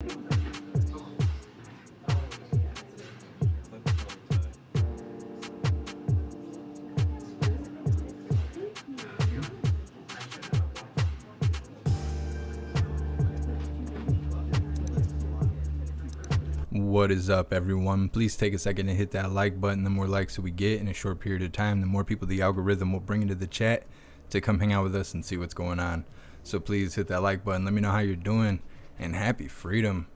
What is up, everyone? Please take a second to hit that like button. The more likes we get in a short period of time, the more people the algorithm will bring into the chat to come hang out with us and see what's going on. So please hit that like button. Let me know how you're doing, and happy freedom.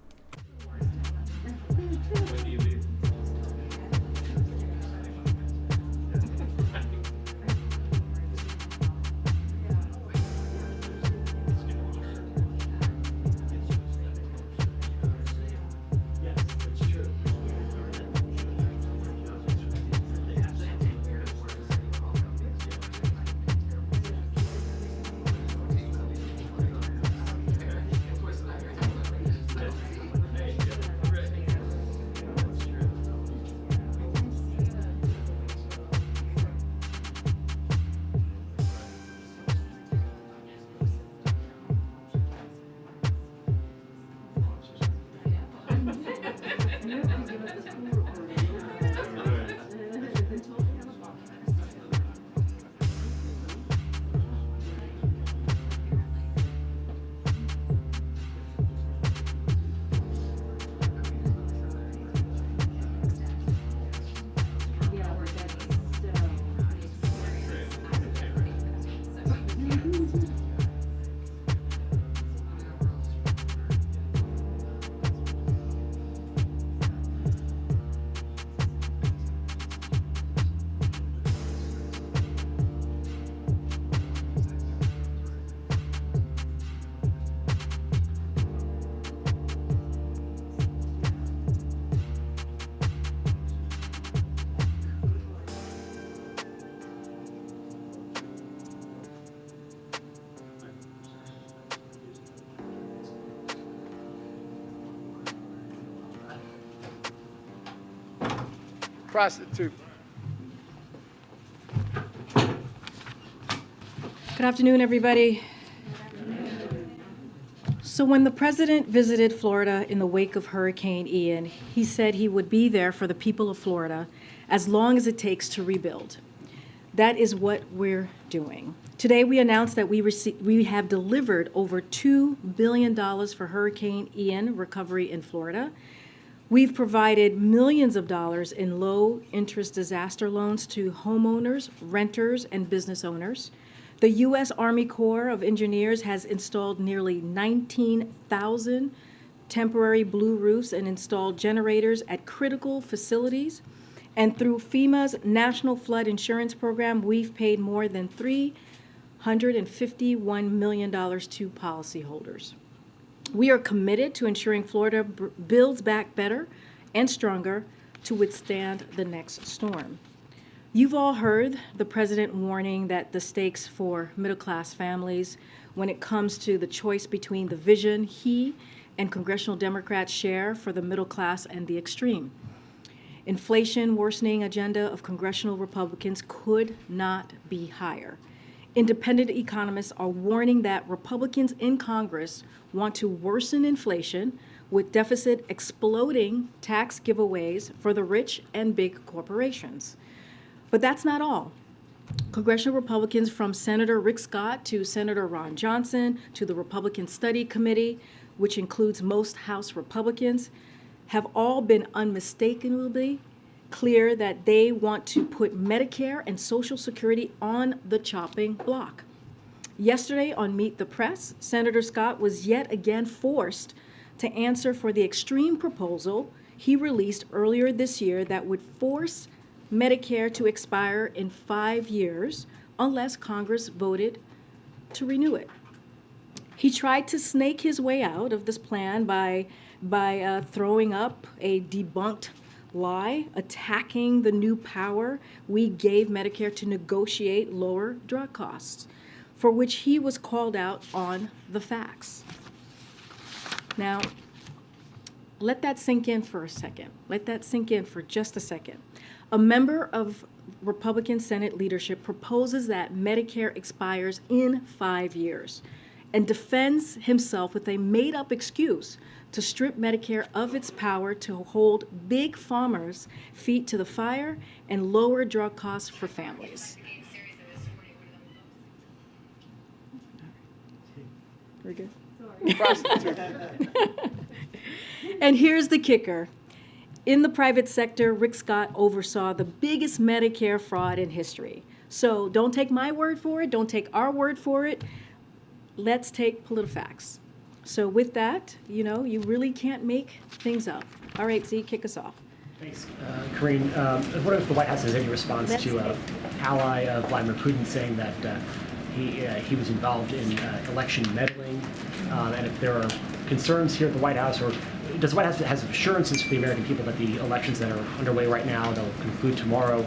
Prostitute. Good afternoon, everybody. So when the president visited Florida in the wake of Hurricane Ian, he said he would be there for the people of Florida as long as it takes to rebuild. That is what we're doing. Today, we announced that we have delivered over $2 billion for Hurricane Ian recovery in Florida. We've provided millions of dollars in low-interest disaster loans to homeowners, renters, and business owners. The U.S. Army Corps of Engineers has installed nearly 19,000 temporary blue roofs and installed generators at critical facilities. And through FEMA's National Flood Insurance Program, we've paid more than $351 million to policyholders. We are committed to ensuring Florida builds back better and stronger to withstand the next storm. You've all heard the president warning that the stakes for middle-class families when it comes to the choice between the vision he and congressional Democrats share for the middle class and the extreme. Inflation worsening agenda of congressional Republicans could not be higher. Independent economists are warning that Republicans in Congress want to worsen inflation with deficit exploding tax giveaways for the rich and big corporations. But that's not all. Congressional Republicans from Senator Rick Scott to Senator Ron Johnson to the Republican Study Committee, which includes most House Republicans, have all been unmistakably clear that they want to put Medicare and Social Security on the chopping block. Yesterday on Meet the Press, Senator Scott was yet again forced to answer for the extreme proposal he released earlier this year that would force Medicare to expire in 5 years unless Congress voted to renew it. He tried to snake his way out of this plan by throwing up a debunked lie, attacking the new power we gave Medicare to negotiate lower drug costs, for which he was called out on the facts. Now, let that sink in for a second. Let that sink in for just a second. A member of Republican Senate leadership proposes that Medicare expires in 5 years. and defends himself with a made-up excuse to strip Medicare of its power to hold big farmers' feet to the fire and lower drug costs for families. We're good? Prostitute. And here's the kicker. In the private sector, Rick Scott oversaw the biggest Medicare fraud in history. So don't take my word for it. Don't take our word for it. Let's take PolitiFacts. So with that, you know, you really can't make things up. All right, Z, kick us off. Thanks, Corinne. What if the White House has any response to an ally of Vladimir Putin saying that he was involved in election meddling, and if there are concerns here at the White House, or does the White House have assurances for the American people that the elections that are underway right now, that will conclude tomorrow,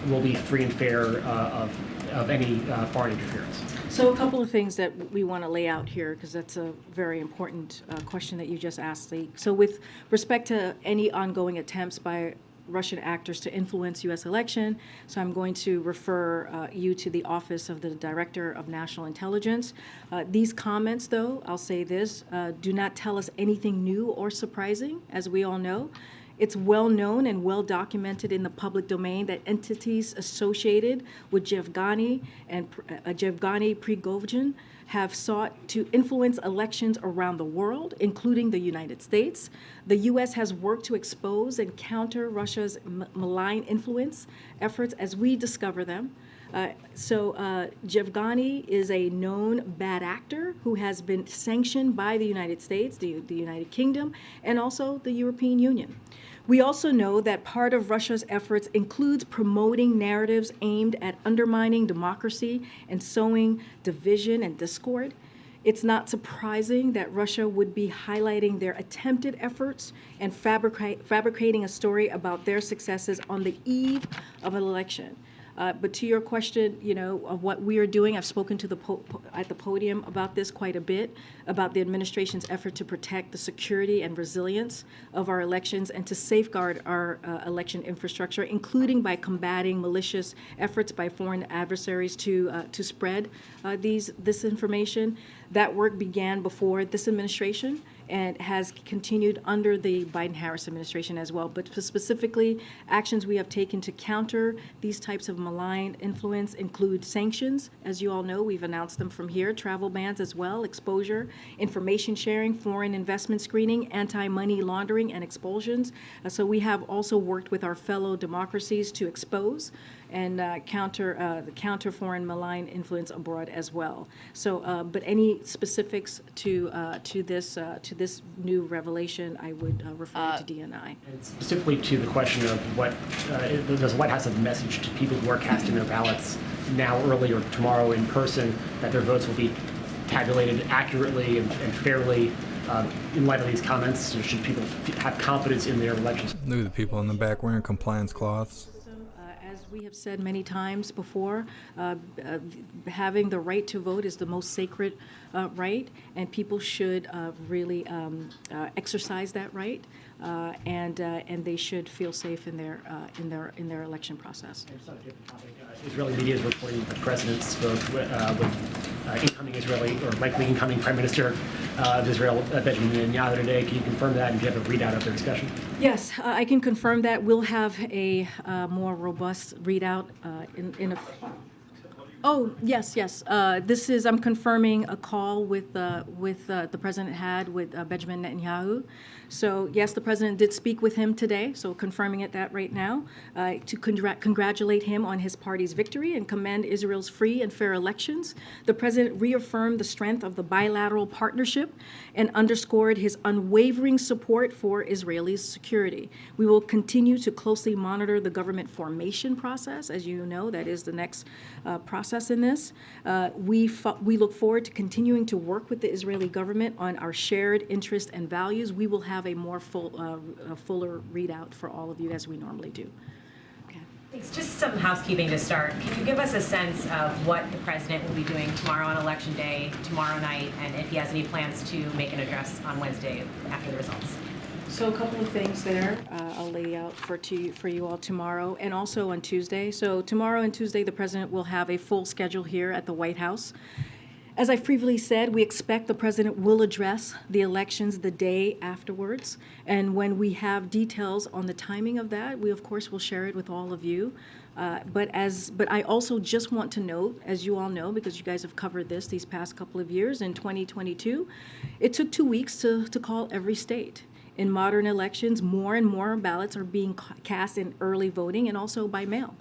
will be free and fair of any foreign interference? So a couple of things that we want to lay out here, because that's a very important question that you just asked, Lee. So with respect to any ongoing attempts by Russian actors to influence U.S. election, so I'm going to refer you to the Office of the Director of National Intelligence. These comments, though, I'll say this, do not tell us anything new or surprising, as we all know. It's well known and well documented in the public domain that entities associated with Yevgeny and Yevgeny Prigozhin have sought to influence elections around the world, including the United States. The U.S. has worked to expose and counter Russia's malign influence efforts as we discover them. Yevgeny is a known bad actor who has been sanctioned by the United States, the United Kingdom, and also the European Union. We also know that part of Russia's efforts includes promoting narratives aimed at undermining democracy and sowing division and discord. It's not surprising that Russia would be highlighting their attempted efforts and fabricating a story about their successes on the eve of an election. But to your question, you know, of what we are doing, I've spoken to at the podium about this quite a bit, about the administration's effort to protect the security and resilience of our elections and to safeguard our election infrastructure, including by combating malicious efforts by foreign adversaries to spread this information. That work began before this administration and has continued under the Biden-Harris administration as well. But specifically, actions we have taken to counter these types of malign influence include sanctions. As you all know, we've announced them from here, travel bans as well, exposure, information sharing, foreign investment screening, anti-money laundering, and expulsions. So we have also worked with our fellow democracies to expose and counter foreign malign influence abroad as well. So, but any specifics to this new revelation, I would refer to DNI. And specifically to the question of what does the White House have a message to people who are casting their ballots now, early, or tomorrow in person, that their votes will be tabulated accurately and fairly? In light of these comments, should people have confidence in their elections? Look at the people in the back wearing compliance cloths. As we have said many times before, having the right to vote is the most sacred right, and people should really exercise that right, and they should feel safe in their election process. It's not a different topic. Israeli media is reporting that the president spoke with incoming Israeli, or likely incoming Prime Minister of Israel, Benjamin Netanyahu, today. Can you confirm that, and do you have a readout of their discussion? Yes, I can confirm that. We'll have a more robust readout in a. Oh, yes. I'm confirming a call with the president had with Benjamin Netanyahu. So yes, the president did speak with him today. So confirming that right now, to congratulate him on his party's victory and commend Israel's free and fair elections. The president reaffirmed the strength of the bilateral partnership and underscored his unwavering support for Israeli security. We will continue to closely monitor the government formation process. As you know, that is the next process in this. We look forward to continuing to work with the Israeli government on our shared interests and values. We will have a more fuller readout for all of you, as we normally do. Okay. Thanks. Just some housekeeping to start. Can you give us a sense of what the president will be doing tomorrow on Election Day, tomorrow night, and if he has any plans to make an address on Wednesday after the results? So a couple of things there I'll lay out for you all tomorrow and also on Tuesday. So tomorrow and Tuesday, the president will have a full schedule here at the White House. As I previously said, we expect the president will address the elections the day afterwards. And when we have details on the timing of that, we of course will share it with all of you. But I also just want to note, as you all know, because you guys have covered this these past couple of years, in 2022, it took 2 weeks to call every state. In modern elections, more and more ballots are being cast in early voting and also by mail.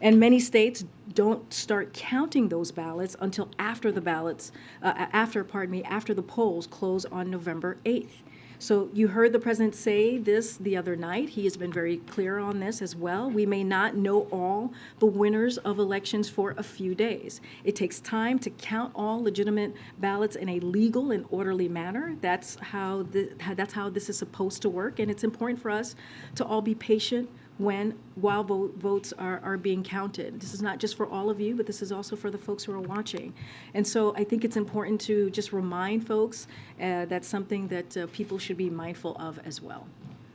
And many states don't start counting those ballots until after the after the polls close on November 8th. So you heard the president say this the other night. He has been very clear on this as well. We may not know all the winners of elections for a few days. It takes time to count all legitimate ballots in a legal and orderly manner. That's how this is supposed to work, and it's important for us to all be patient while votes are being counted. This is not just for all of you, but this is also for the folks who are watching. And so I think it's important to just remind folks that's something that people should be mindful of as well.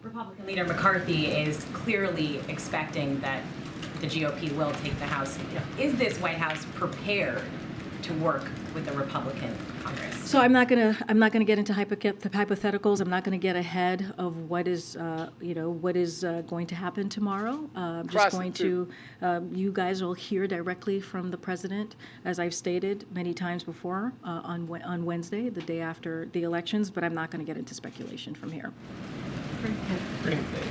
Republican leader McCarthy is clearly expecting that the GOP will take the House. Is this White House prepared to work with the Republican Congress? So I'm not gonna get into hypotheticals. I'm not gonna get ahead of what is going to happen tomorrow. I'm just going to. You guys will hear directly from the president, as I've stated many times before, on Wednesday, the day after the elections. But I'm not going to get into speculation from here.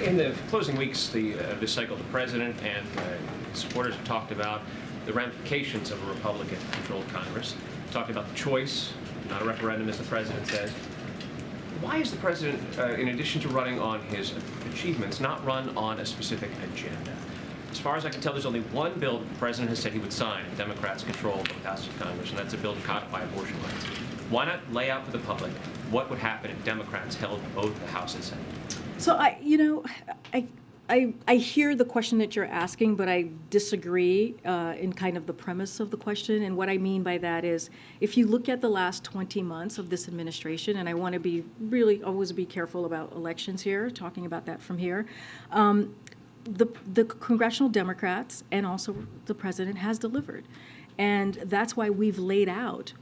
In the closing weeks of this cycle, the president and supporters have talked about the ramifications of a Republican-controlled Congress. Talked about the choice, not a referendum, as the president says. Why is the president, in addition to running on his achievements, not run on a specific agenda? As far as I can tell, there's only one bill that the president has said he would sign if Democrats control both houses of Congress, and that's a bill to codify abortion rights. Why not lay out for the public what would happen if Democrats held both the House and Senate? So I hear the question that you're asking, but I disagree in kind of the premise of the question. And what I mean by that is, if you look at the last 20 months of this administration, and I want to be really always be careful about elections here, talking about that from here, the congressional Democrats and also the president has delivered. And that's why we've laid out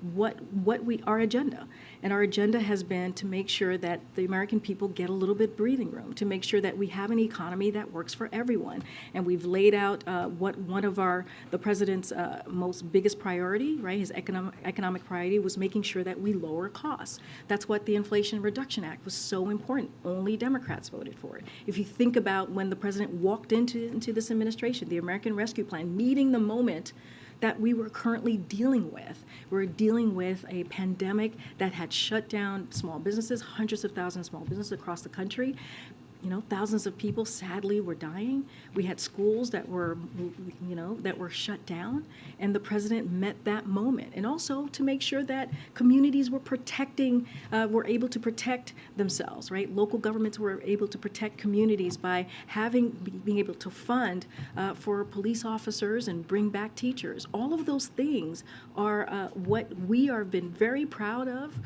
our agenda. And our agenda has been to make sure that the American people get a little bit breathing room, to make sure that we have an economy that works for everyone. And we've laid out what one of the president's most biggest priority, right, his economic priority was making sure that we lower costs. That's what the Inflation Reduction Act was so important. Only Democrats voted for it. If you think about when the president walked into this administration, the American Rescue Plan, meeting the moment that we were currently dealing with. We're dealing with a pandemic that had shut down small businesses, hundreds of thousands of small businesses across the country. Thousands of people sadly were dying. We had schools that were shut down, and the president met that moment. And also to make sure that communities were were able to protect themselves, right? Local governments were able to protect communities by being able to fund for police officers and bring back teachers. All of those things are what we have been very proud of,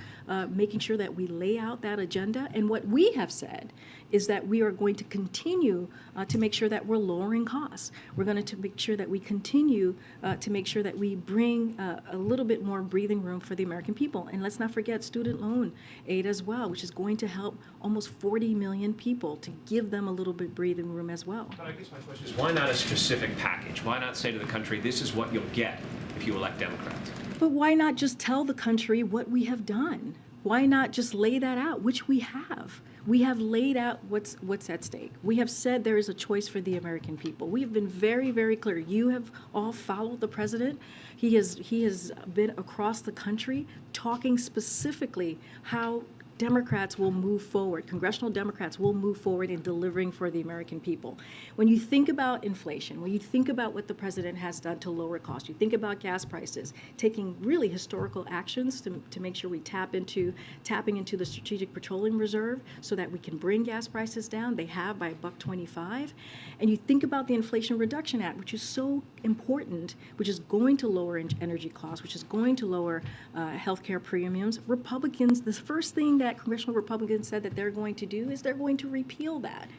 making sure that we lay out that agenda. And what we have said is that we are going to continue to make sure that we're lowering costs. We're going to make sure that we continue to make sure that we bring a little bit more breathing room for the American people. And let's not forget student loan aid as well, which is going to help almost 40 million people, to give them a little bit breathing room as well. But I guess my question is, why not a specific package? Why not say to the country, this is what you'll get if you elect Democrats? But why not just tell the country what we have done? Why not just lay that out, which we have? We have laid out what's at stake. We have said there is a choice for the American people. We have been very, very clear. You have all followed the president. He has been across the country talking specifically how Democrats will move forward, congressional Democrats will move forward in delivering for the American people. When you think about inflation, when you think about what the president has done to lower costs, you think about gas prices, taking really historical actions to make sure we tapping into the Strategic Petroleum Reserve so that we can bring gas prices down. They have by $1.25. And you think about the Inflation Reduction Act, which is so important, which is going to lower energy costs, which is going to lower healthcare premiums. Republicans, the first thing that congressional Republicans said that they're going to do is they're going to repeal that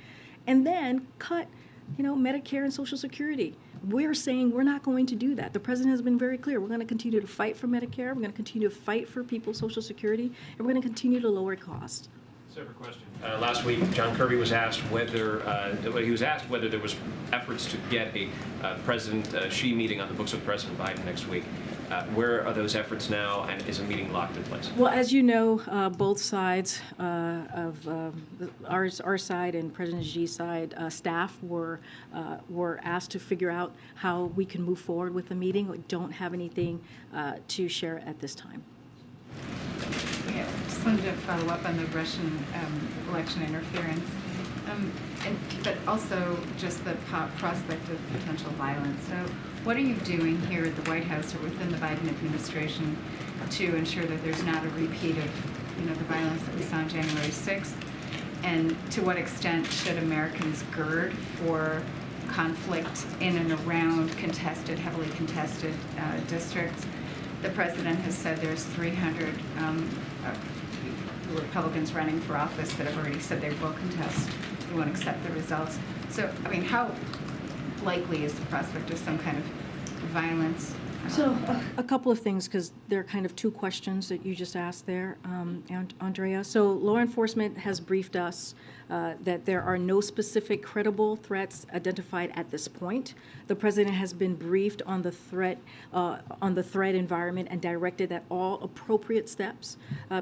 and then cut Medicare and Social Security. we're saying we're not going to do that. The president has been very clear. We're going to continue to fight for Medicare. We're going to continue to fight for people's Social Security, and we're going to continue to lower costs. Separate question. Last week, John Kirby was asked whether there was efforts to get a President Xi meeting on the books with President Biden next week. Where are those efforts now, and is a meeting locked in place? Well, as you know, both sides of our side and President Xi's side, staff were asked to figure out how we can move forward with the meeting. We don't have anything to share at this time. Yeah, just wanted to follow up on the Russian election interference, but also just the prospect of potential violence. So what are you doing here at the White House or within the Biden administration to ensure that there's not a repeat of the violence that we saw on January 6th? And to what extent should Americans gird for conflict in and around heavily contested districts? The president has said there's 300 Republicans running for office that have already said they will contest, they won't accept the results. So, I mean, how likely is the prospect of some kind of violence? So a couple of things, because there are kind of two questions that you just asked there, Andrea. So law enforcement has briefed us that there are no specific credible threats identified at this point. The president has been briefed on the threat environment and directed that all appropriate steps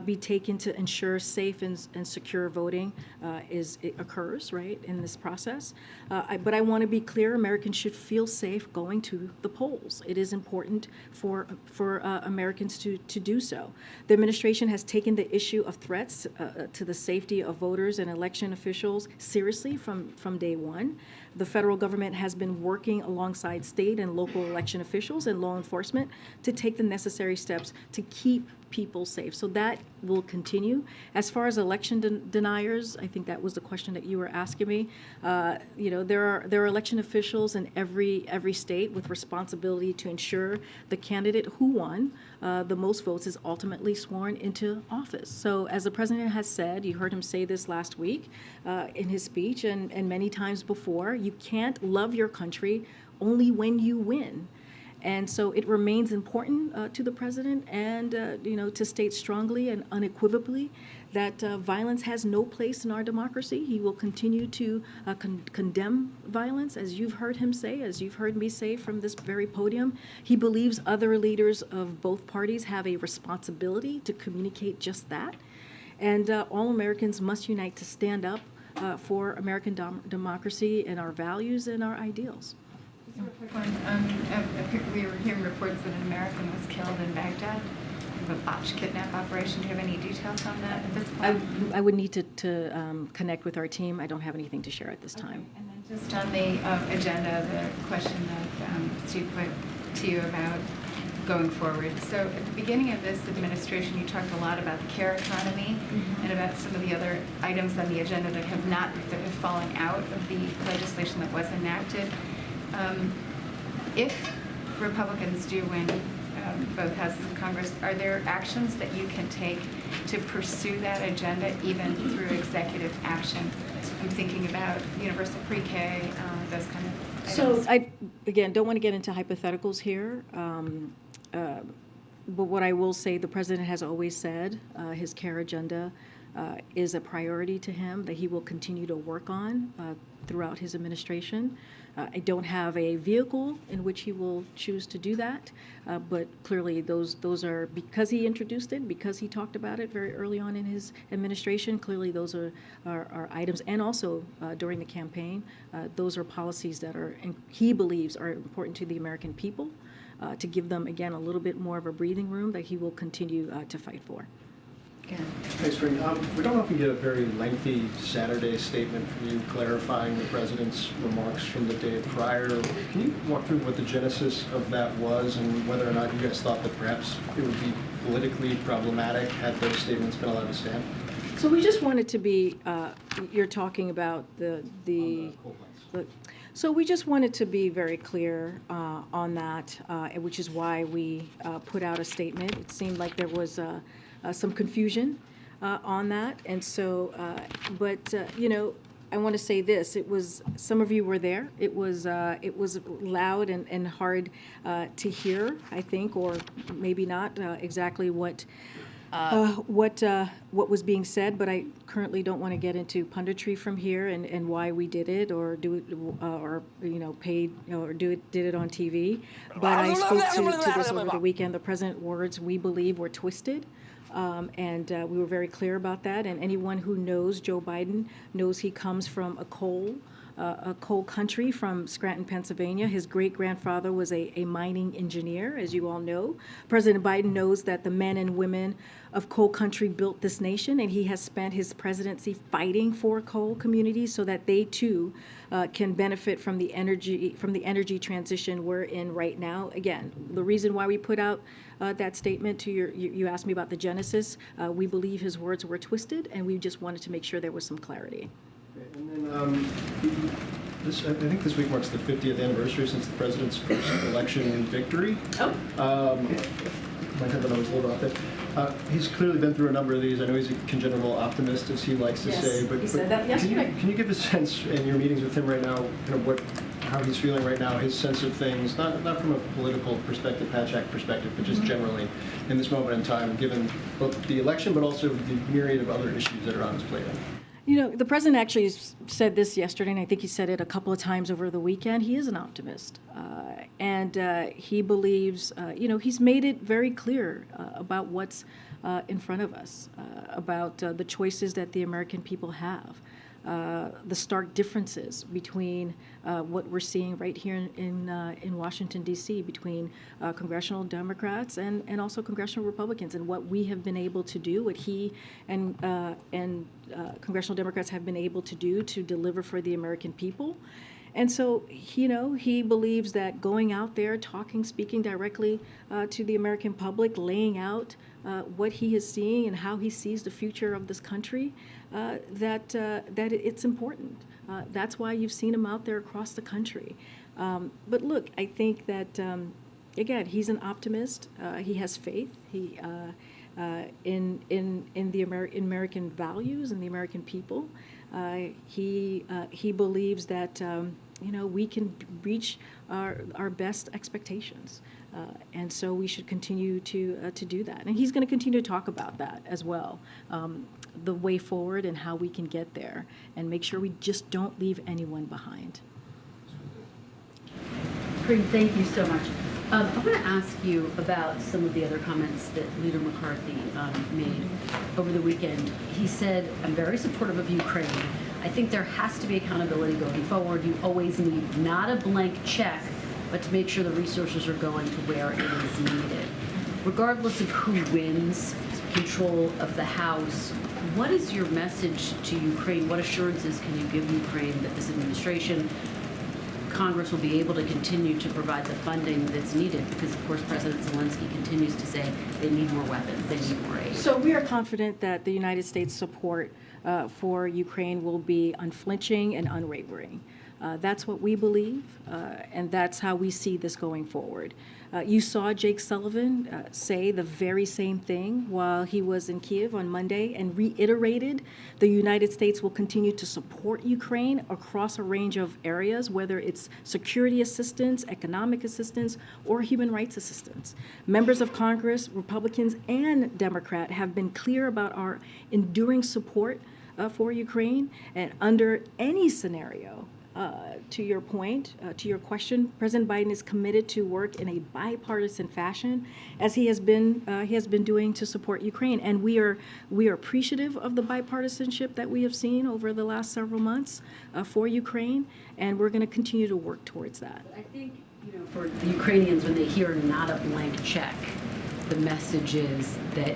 be taken to ensure safe and secure voting occurs, right, in this process. But I want to be clear: Americans should feel safe going to the polls. It is important for Americans to do so. The administration has taken the issue of threats to the safety of voters and election officials seriously from day one. The federal government has been working alongside state and local election officials and law enforcement to take the necessary steps to keep people safe. So that will continue. As far as election deniers, I think that was the question that you were asking me. There are election officials in every state with responsibility to ensure the candidate who won the most votes is ultimately sworn into office. So as the president has said, you heard him say this last week in his speech and many times before, you can't love your country only when you win. And so it remains important to the president and, to state strongly and unequivocally that violence has no place in our democracy. He will continue to condemn violence, as you've heard him say, as you've heard me say from this very podium. He believes other leaders of both parties have a responsibility to communicate just that. And all Americans must unite to stand up for American democracy and our values and our ideals. Just a quick one. We were hearing reports that an American was killed in Baghdad of a botched kidnap operation. Do you have any details on that at this point? I would need to connect with our team. I don't have anything to share at this time. Okay. And then just on the agenda, the question that Steve put to you about going forward. So at the beginning of this administration, you talked a lot about the care economy and about some of the other items on the agenda that have fallen out of the legislation that was enacted. If Republicans do win both houses of Congress, are there actions that you can take to pursue that agenda even through executive action? I'm thinking about universal pre-K, those kind of items. So I, again, don't want to get into hypotheticals here, but what I will say, the president has always said his care agenda is a priority to him that he will continue to work on throughout his administration. I don't have a vehicle in which he will choose to do that, but clearly those are, because he introduced it, because he talked about it very early on in his administration, clearly those are items, and also during the campaign, those are policies that he believes are important to the American people, to give them, again, a little bit more of a breathing room that he will continue to fight for. Thanks, Green. We don't often get a very lengthy Saturday statement from you clarifying the president's remarks from the day prior. Can you walk through what the genesis of that was and whether or not you guys thought that perhaps it would be politically problematic had those statements been allowed to stand? So we just wanted to be, you're talking about so we just wanted to be very clear on that, which is why we put out a statement. It seemed like there was some confusion on that, and so, I want to say this. It was, some of you were there. It was loud and hard to hear, I think, or maybe not exactly what was being said, but I currently don't want to get into punditry from here and why we did it or do it or paid or did it on TV. But I spoke to this over the weekend. The president's words, we believe, were twisted. And we were very clear about that. And anyone who knows Joe Biden knows he comes from a coal country from Scranton, Pennsylvania. His great-grandfather was a mining engineer, as you all know. President Biden knows that the men and women of coal country built this nation, and he has spent his presidency fighting for coal communities so that they too can benefit from the energy transition we're in right now. Again, the reason why we put out that statement to you asked me about the genesis. We believe his words were twisted, and we just wanted to make sure there was some clarity. And then I think this week marks the 50th anniversary since the president's first election victory. Oh. Might have always a little off there. He's clearly been through a number of these. I know he's a congenital optimist, as he likes to say. But, he said that yesterday. Can you give a sense in your meetings with him right now, how he's feeling right now, his sense of things, not from a political perspective, Patch Act perspective, but just generally in this moment in time, given both the election but also the myriad of other issues that are on his plate? The president actually said this yesterday, and I think he said it a couple of times over the weekend. He is an optimist. And he believes, he's made it very clear about what's in front of us, about the choices that the American people have, the stark differences between what we're seeing right here in Washington, D.C., between congressional Democrats and also congressional Republicans, and what we have been able to do, what he and congressional Democrats have been able to do to deliver for the American people. And so, he believes that going out there, speaking directly to the American public, laying out what he is seeing and how he sees the future of this country, that it's important. That's why you've seen him out there across the country. But look, I think that, again, he's an optimist. He has faith. He in the American values and the American people. He believes that we can reach our best expectations, and so we should continue to do that. And he's going to continue to talk about that as well, the way forward and how we can get there, and make sure we just don't leave anyone behind. Kareem, thank you so much. I want to ask you about some of the other comments that Leader McCarthy made over the weekend. He said, I'm very supportive of Ukraine. I think there has to be accountability going forward. You always need not a blank check, but to make sure the resources are going to where it is needed. Regardless of who wins control of the House, what is your message to Ukraine? What assurances can you give Ukraine that this administration, Congress will be able to continue to provide the funding that's needed? Because, of course, President Zelensky continues to say they need more weapons, they need more aid. So we are confident that the United States support for Ukraine will be unflinching and unwavering. That's what we believe, and that's how we see this going forward. You saw Jake Sullivan say the very same thing while he was in Kiev on Monday, and reiterated the United States will continue to support Ukraine across a range of areas, whether it's security assistance, economic assistance, or human rights assistance. Members of Congress, Republicans and Democrat, have been clear about our enduring support for Ukraine, and under any scenario, to your point, to your question, President Biden is committed to work in a bipartisan fashion, as he has been doing to support Ukraine, and we are appreciative of the bipartisanship that we have seen over the last several months for Ukraine, and we're going to continue to work towards that. I think, for the Ukrainians, when they hear not a blank check, the message is that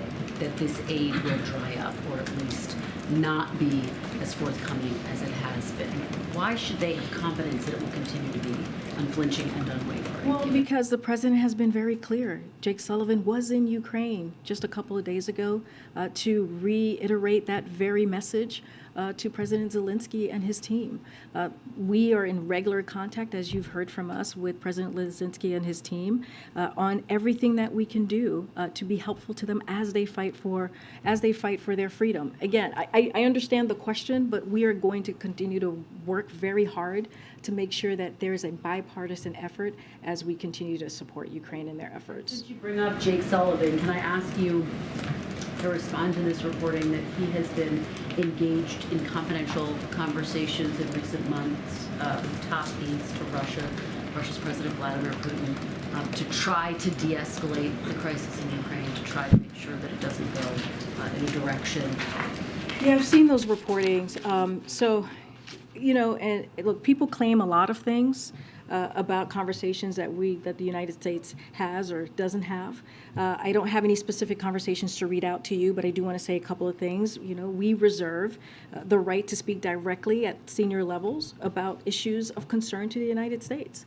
this aid will dry up, or at least not be as forthcoming as it has been. Why should they have confidence that it will continue to be unflinching and unwavering? Well, because the president has been very clear. Jake Sullivan was in Ukraine just a couple of days ago to reiterate that very message to President Zelensky and his team. We are in regular contact, as you've heard from us, with President Zelensky and his team on everything that we can do to be helpful to them as they fight for their freedom. Again, I understand the question election, but we are going to continue to work very hard to make sure that there is a bipartisan effort as we continue to support Ukraine in their efforts. Since you bring up Jake Sullivan, can I ask you to respond to this reporting that he has been engaged in confidential conversations in recent months with top aides to Russia's President Vladimir Putin, to try to de-escalate the crisis in Ukraine, to try to make sure that it doesn't go in a direction? Yeah, I've seen those reportings. And look, people claim a lot of things about conversations that the United States has or doesn't have. I don't have any specific conversations to read out to you, but I do want to say a couple of things. We reserve the right to speak directly at senior levels about issues of concern to the United States.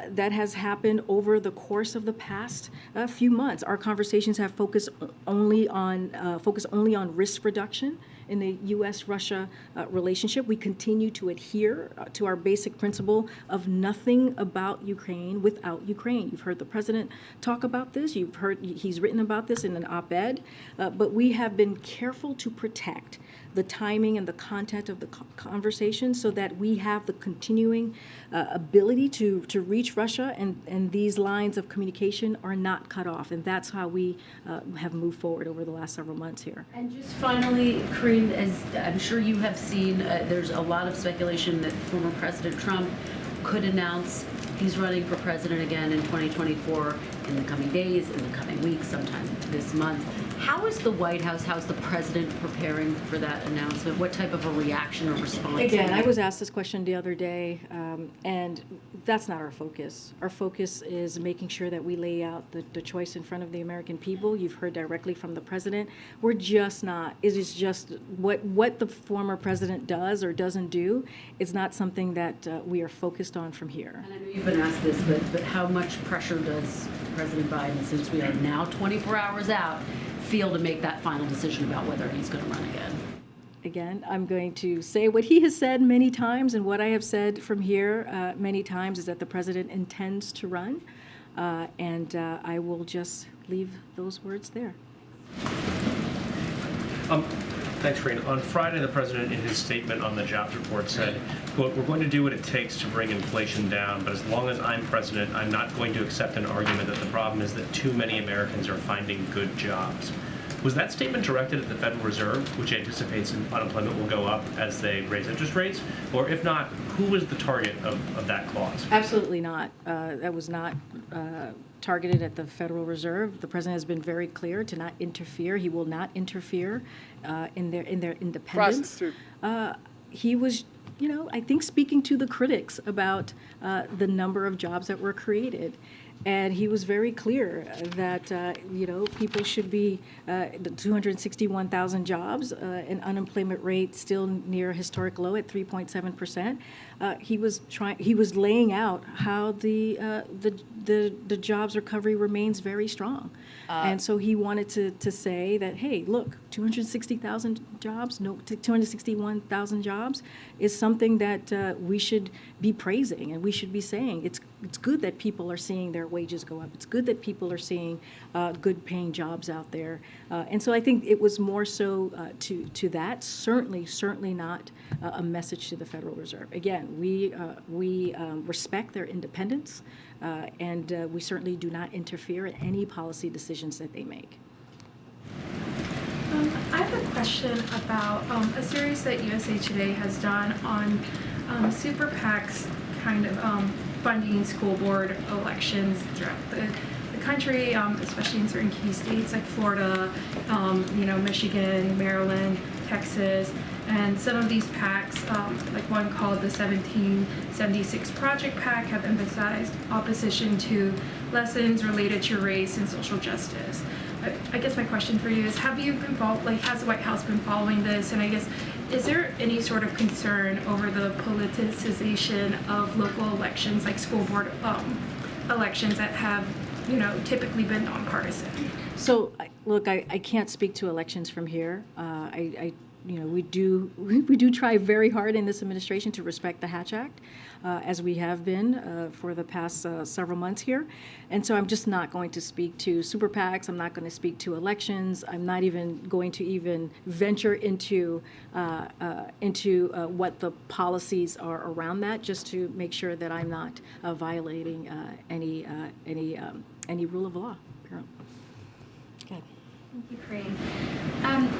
That has happened over the course of the past few months. Our conversations have focused only on risk reduction in the U.S.-Russia relationship. We continue to adhere to our basic principle of nothing about Ukraine without Ukraine. You've heard the president talk about this. You've heard he's written about this in an op-ed. But we have been careful to protect the timing and the content of the conversation so that we have the continuing ability to reach Russia, and these lines of communication are not cut off. And that's how we have moved forward over the last several months here. And just finally, Corinne, as I'm sure you have seen, there's a lot of speculation that former President Trump could announce he's running for president again in 2024 in the coming days, in the coming weeks, sometime this month. How is the White House, how's the president preparing for that announcement? What type of a reaction or response? Again, I was asked this question the other day, and that's not our focus. Our focus is making sure that we lay out the choice in front of the American people. You've heard directly from the president. We're just not, it is just what the former president does or doesn't do is not something that we are focused on from here. And I know you've been asked this, but how much pressure does President Biden, since we are now 24 hours out, feel to make that final decision about whether he's going to run again? Again, I'm going to say what he has said many times, and what I have said from here many times is that the president intends to run, and I will just leave those words there. Thanks, Corinne. On Friday, the president, in his statement on the jobs report, said, quote, "We're going to do what it takes to bring inflation down, but as long as I'm president, I'm not going to accept an argument that the problem is that too many Americans are finding good jobs." Was that statement directed at the Federal Reserve, which anticipates unemployment will go up as they raise interest rates? Or if not, who was the target of that clause? Absolutely not. That was not targeted at the Federal Reserve. The president has been very clear to not interfere. He will not interfere in their independence. He was, I think, speaking to the critics about the number of jobs that were created. And he was very clear that, people should be, the 261,000 jobs, an unemployment rate still near a historic low at 3.7%. He was laying out how the jobs recovery remains very strong. And so he wanted to say that, hey, look, 260,000 jobs, 261,000 jobs is something that we should be praising, and we should be saying it's good that people are seeing their wages go up. It's good that people are seeing good paying jobs out there. And so I think it was more so to that, certainly not a message to the Federal Reserve. Again, we respect their independence, and we certainly do not interfere in any policy decisions that they make. I have a question about a series that USA Today has done on super PACs kind of funding school board elections throughout the country, especially in certain key states like Florida, Michigan, Maryland, Texas. And some of these PACs, like one called the 1776 Project PAC, have emphasized opposition to lessons related to race and social justice. I guess my question for you is, have you been has the White House been following this? And I guess, is there any sort of concern over the politicization of local elections, like school board elections that have, typically been nonpartisan? So, look, I can't speak to elections from here. we do try very hard in this administration to respect the Hatch Act, as we have been for the past several months here. And so I'm just not going to speak to super PACs. I'm not going to speak to elections. I'm not even going to even venture into what the policies are around that, just to make sure that I'm not violating any rule of law. Okay. Thank you, Corinne.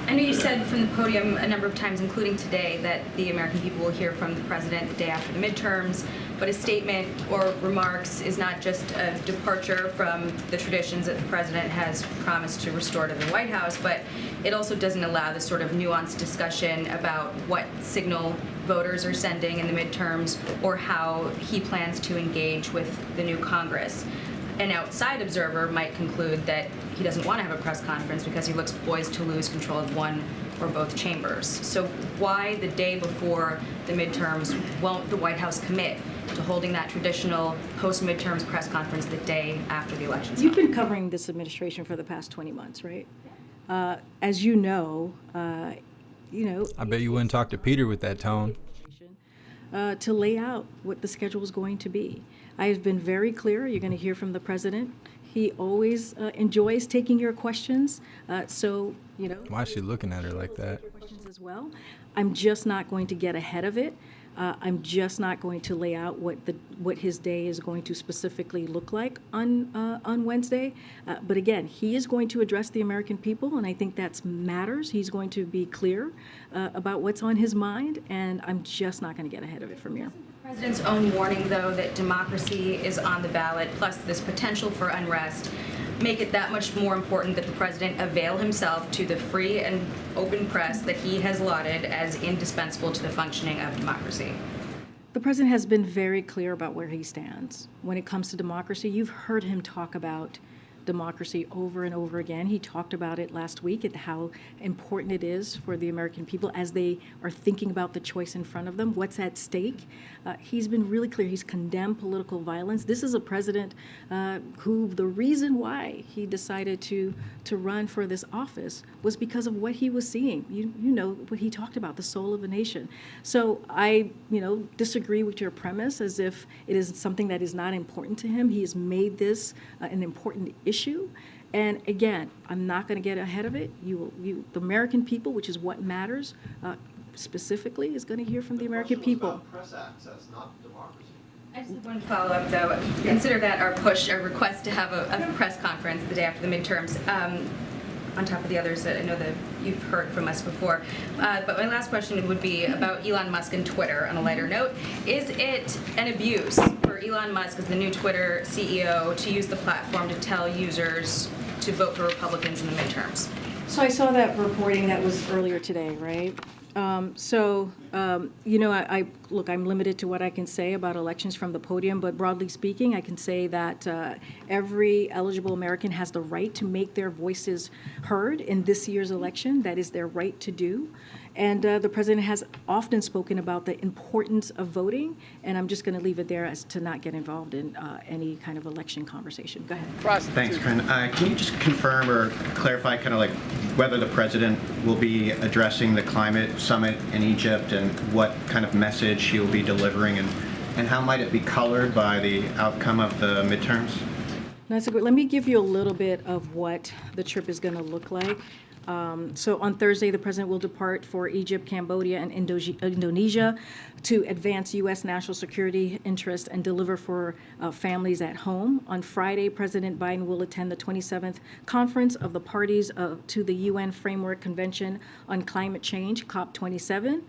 I know you said from the podium a number of times, including today, that the American people will hear from the president the day after the midterms, but a statement or remarks is not just a departure from the traditions that the president has promised to restore to the White House, but it also doesn't allow this sort of nuanced discussion about what signal voters are sending in the midterms or how he plans to engage with the new Congress. An outside observer might conclude that he doesn't want to have a press conference because he looks poised to lose control of one or both chambers. So why the day before the midterms won't the White House commit to holding that traditional post-midterms press conference the day after the election? You've been covering this administration for the past 20 months, right? As you know, I bet you wouldn't talk to Peter with that tone. To lay out what the schedule is going to be. I have been very clear. You're going to hear from the president. He always enjoys taking your questions. Why is she looking at her like that? Questions as well. I'm just not going to get ahead of it. I'm just not going to lay out what his day is going to specifically look like on Wednesday. But again, he is going to address the American people, and I think that matters. He's going to be clear about what's on his mind, and I'm just not going to get ahead of it from here. The president's own warning, though, that democracy is on the ballot, plus this potential for unrest, make it that much more important that the president avail himself to the free and open press that he has lauded as indispensable to the functioning of democracy. The president has been very clear about where he stands when it comes to democracy. You've heard him talk about democracy over and over again. He talked about it last week at how important it is for the American people as they are thinking about the choice in front of them, what's at stake. He's been really clear. He's condemned political violence. This is a president who the reason why he decided to run for this office was because of what he was seeing. You know what he talked about, the soul of a nation. So I disagree with your premise as if it is something that is not important to him. He has made this an important issue. And again, I'm not going to get ahead of it. The American people, which is what matters, specifically, is going to hear from the American people. About press access, not democracy. I just have one follow-up, though. Consider that our request to have a press conference the day after the midterms, on top of the others that I know that you've heard from us before. But my last question would be about Elon Musk and Twitter on a lighter note. Is it an abuse for Elon Musk as the new Twitter CEO to use the platform to tell users to vote for Republicans in the midterms? So I saw that reporting that was earlier today, right? Look, I'm limited to what I can say about elections from the podium, but broadly speaking, I can say that every eligible American has the right to make their voices heard in this year's election. That is their right to do. And the president has often spoken about the importance of voting, and I'm just going to leave it there as to not get involved in any kind of election conversation. Go ahead. Thanks, Corinne. Can you just confirm or clarify kind of like whether the president will be addressing the climate summit in Egypt and what kind of message he will be delivering and how might it be colored by the outcome of the midterms? That's a good. Let me give you a little bit of what the trip is going to look like. So on Thursday, the president will depart for Egypt, Cambodia, and Indonesia to advance U.S. national security interests and deliver for families at home. On Friday, President Biden will attend the 27th Conference of the Parties to the UN Framework Convention on Climate Change, COP27.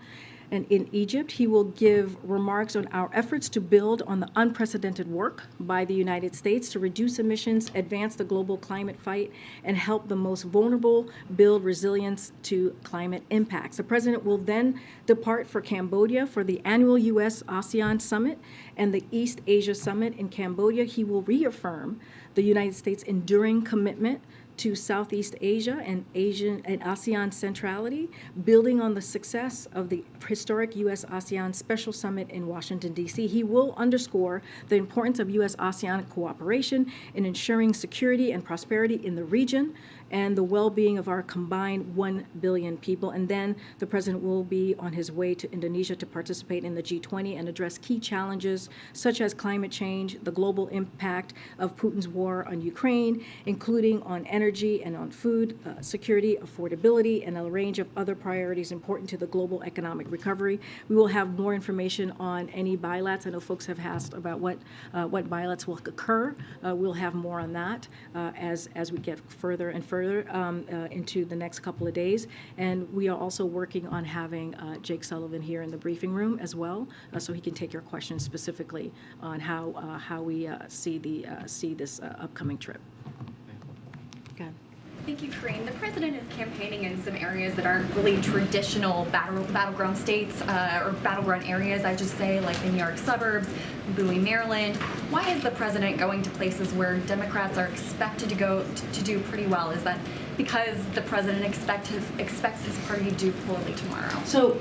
And in Egypt, he will give remarks on our efforts to build on the unprecedented work by the United States to reduce emissions, advance the global climate fight, and help the most vulnerable build resilience to climate impacts. The president will then depart for Cambodia for the annual U.S.-ASEAN Summit and the East Asia Summit in Cambodia. He will reaffirm the United States' enduring commitment to Southeast Asia and ASEAN centrality, building on the success of the historic U.S.-ASEAN Special Summit in Washington, D.C. He will underscore the importance of U.S.-ASEAN cooperation in ensuring security and prosperity in the region and the well-being of our combined 1 billion people. And then the president will be on his way to Indonesia to participate in the G20 and address key challenges such as climate change, the global impact of Putin's war on Ukraine, including on energy and on food security, affordability, and a range of other priorities important to the global economic recovery. We will have more information on any bilats. I know folks have asked about what bilats will occur. We'll have more on that as we get further and further into the next couple of days. And we are also working on having Jake Sullivan here in the briefing room as well, so he can take your questions specifically on how we see this upcoming trip. Okay. Thank you, Karine. The president is campaigning in some areas that aren't really traditional battleground states or battleground areas, I just say, like the New York suburbs, Bowie, Maryland. Why is the president going to places where Democrats are expected to do pretty well? Is that because the president expects his party to do poorly tomorrow? So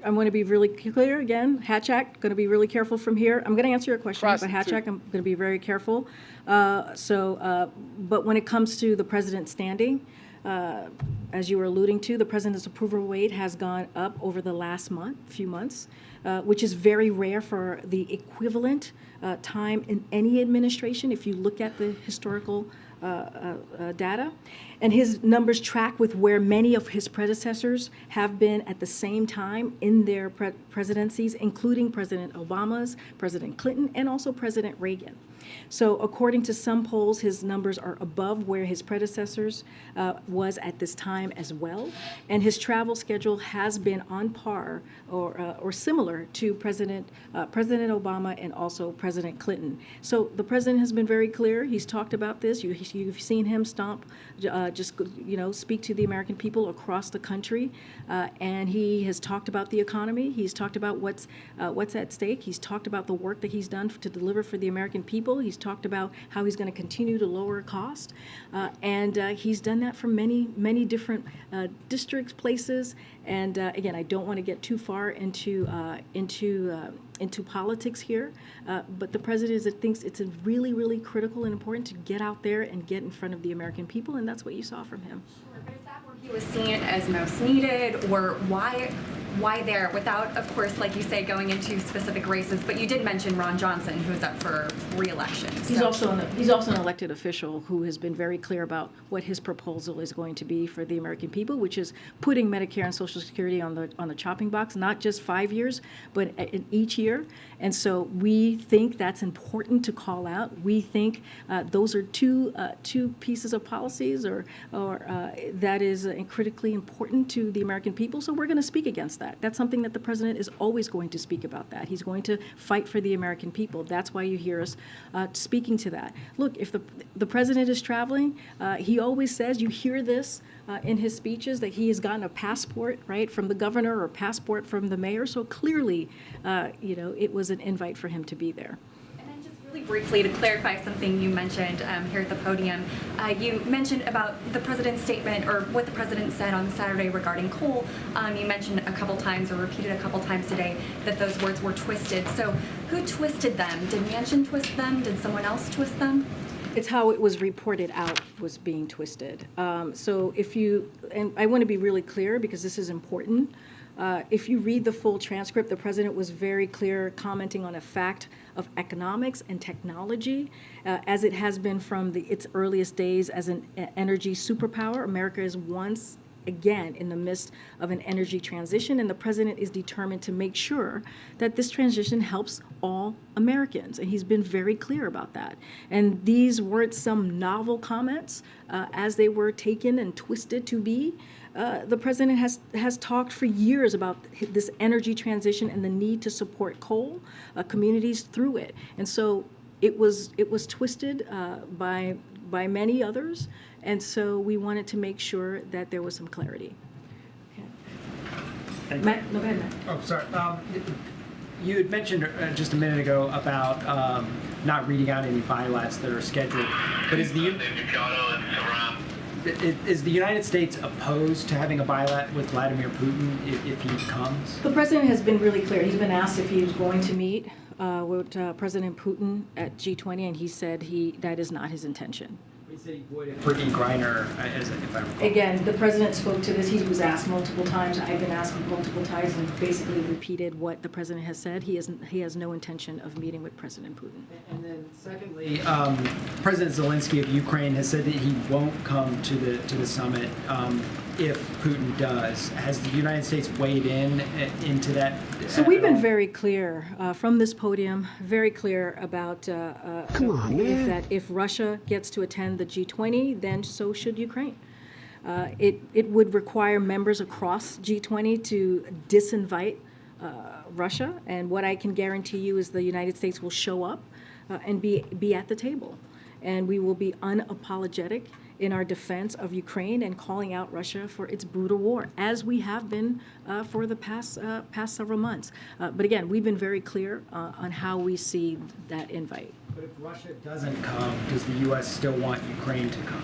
I'm going to be really clear again. Hatch-Act, going to be really careful from here. I'm going to answer your question, but Hatch-Act, I'm going to be very careful. But when it comes to the president's standing, as you were alluding to, the president's approval rate has gone up over the last few months, which is very rare for the equivalent time in any administration if you look at the historical data. And his numbers track with where many of his predecessors have been at the same time in their presidencies, including President Obama's, President Clinton, and also President Reagan. So according to some polls, his numbers are above where his predecessors was at this time as well. And his travel schedule has been on par or similar to President Obama and also President Clinton. So the president has been very clear. He's talked about this. You've seen him speak to the American people across the country. And he has talked about the economy. He's talked about what's at stake. He's talked about the work that he's done to deliver for the American people. He's talked about how he's going to continue to lower cost, and he's done that from many different districts, places. And again, I don't want to get too far into politics here, but the president thinks it's really, really critical and important to get out there and get in front of the American people, and that's what you saw from him. Sure, but is that where he was seen as most needed, or why there, without, of course, like you say, going into specific races? But you did mention Ron Johnson, who is up for re-election. He's also an elected official who has been very clear about what his proposal is going to be for the American people, which is putting Medicare and Social Security on the chopping block, not just 5 years, but in each year. And so we think that's important to call out. We think those are two pieces of policies or that is critically important to the American people. So we're going to speak against that. That's something that the president is always going to speak about that. He's going to fight for the American people. That's why you hear us speaking to that. Look, if the president is traveling, he always says, you hear this in his speeches, that he has gotten a passport, right, from the governor or passport from the mayor. So clearly, it was an invite for him to be there. Really briefly, to clarify something you mentioned here at the podium, you mentioned about the president's statement or what the president said on Saturday regarding coal. You mentioned a couple times or repeated a couple times today that those words were twisted. So who twisted them? Did Manchin twist them? Did someone else twist them? It's how it was reported out was being twisted. So and I want to be really clear because this is important. If you read the full transcript, the president was very clear commenting on a fact of economics and technology, as it has been from its earliest days as an energy superpower. America is once again in the midst of an energy transition, and the president is determined to make sure that this transition helps all Americans, and he's been very clear about that. And these weren't some novel comments as they were taken and twisted to be. The president has talked for years about this energy transition and the need to support coal communities through it. And so it was twisted by many others, and so we wanted to make sure that there was some clarity. Okay. Matt, go ahead, Matt. Oh, sorry. You had mentioned just a minute ago about not reading out any bilats that are scheduled, but is the United States opposed to having a bilat with Vladimir Putin if he comes? The president has been really clear. He's been asked if he was going to meet with President Putin at G20, and he said that is not his intention. said he would if Brittany Griner, if I recall. Again, the president spoke to this. He was asked multiple times. I've been asked multiple times and basically repeated what the president has said. He has no intention of meeting with President Putin. And then secondly, President Zelensky of Ukraine has said that he won't come to the summit if Putin does. Has the United States weighed into that? So we've been all? very clear from this podium, very clear about that if Russia gets to attend the G20, then so should Ukraine. It would require members across G20 to disinvite Russia, and what I can guarantee you is the United States will show up and be at the table, and we will be unapologetic in our defense of Ukraine and calling out Russia for its brutal war, as we have been for the past several months. But again, we've been very clear on how we see that invite. But if Russia doesn't come, does the U.S. still want Ukraine to come?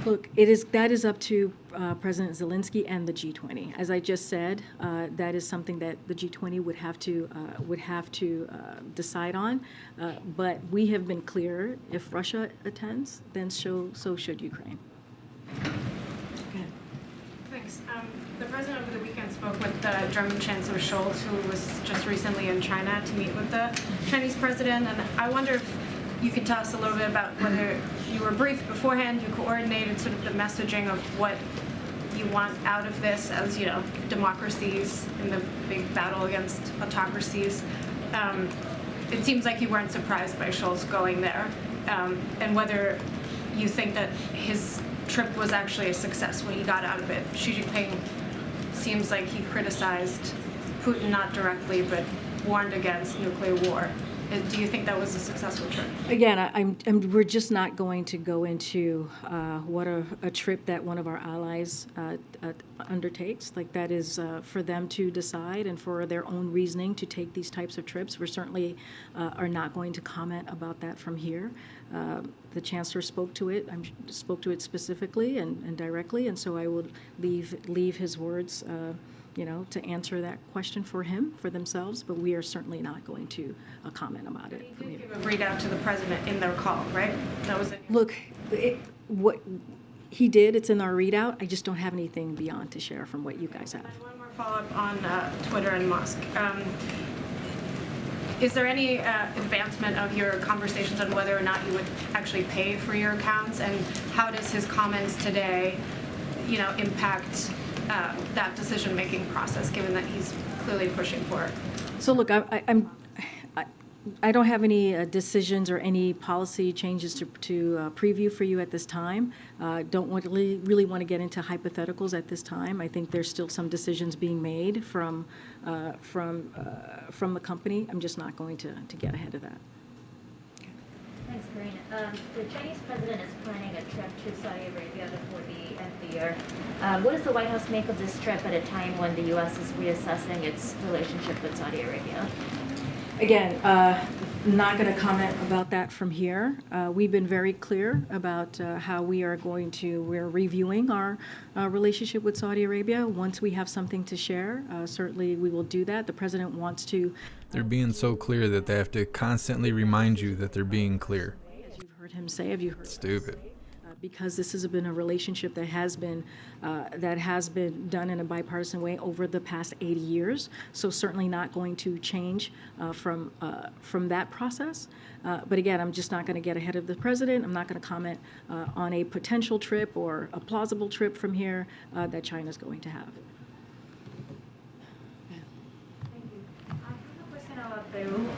Look, that is up to President Zelensky and the G20. As I just said, that is something that the G20 would have to decide on. But we have been clear: if Russia attends, then so should Ukraine. Okay. Thanks. The president over the weekend spoke with the German Chancellor Scholz, who was just recently in China to meet with the Chinese president. And I wonder if you could tell us a little bit about whether you were briefed beforehand, you coordinated sort of the messaging of what you want out of this as, democracies in the big battle against autocracies. It seems like you weren't surprised by Scholz going there, and whether you think that his trip was actually a success, what he got out of it. Xi Jinping seems like he criticized Putin not directly, but warned against nuclear war. Do you think that was a successful trip? Again, we're just not going to go into what a trip that one of our allies undertakes. Like, that is for them to decide and for their own reasoning to take these types of trips. We certainly are not going to comment about that from here. The chancellor spoke to it specifically and directly, and so I will leave his words to answer that question for themselves, but we are certainly not going to comment about it. He did give a readout to the president in their call, right? That was it. Look, what he did, it's in our readout. I just don't have anything beyond to share from what you guys have. And one more follow-up on Twitter and Musk. Is there any advancement of your conversations on whether or not you would actually pay for your accounts, and how does his comments today, impact that decision-making process, given that he's clearly pushing for it? So look, I don't have any decisions or any policy changes to preview for you at this time. Don't really want to get into hypotheticals at this time. I think there's still some decisions being made from the company. I'm just not going to get ahead of that. Thanks, Corinne. The Chinese president is planning a trip to Saudi Arabia before the end of the year. What does the White House make of this trip at a time when the U.S. is reassessing its relationship with Saudi Arabia? Again, not going to comment about that from here. We've been very clear about how we're reviewing our relationship with Saudi Arabia. Once we have something to share, certainly we will do that. The president wants to. They're being so clear that they have to constantly remind you that they're being clear. As you've heard him say, Stupid. Because this has been a relationship that has been done in a bipartisan way over the past 80 years. So certainly not going to change from that process. But again, I'm just not going to get ahead of the president. I'm not going to comment on a potential trip or a plausible trip from here that China's going to have. Peru.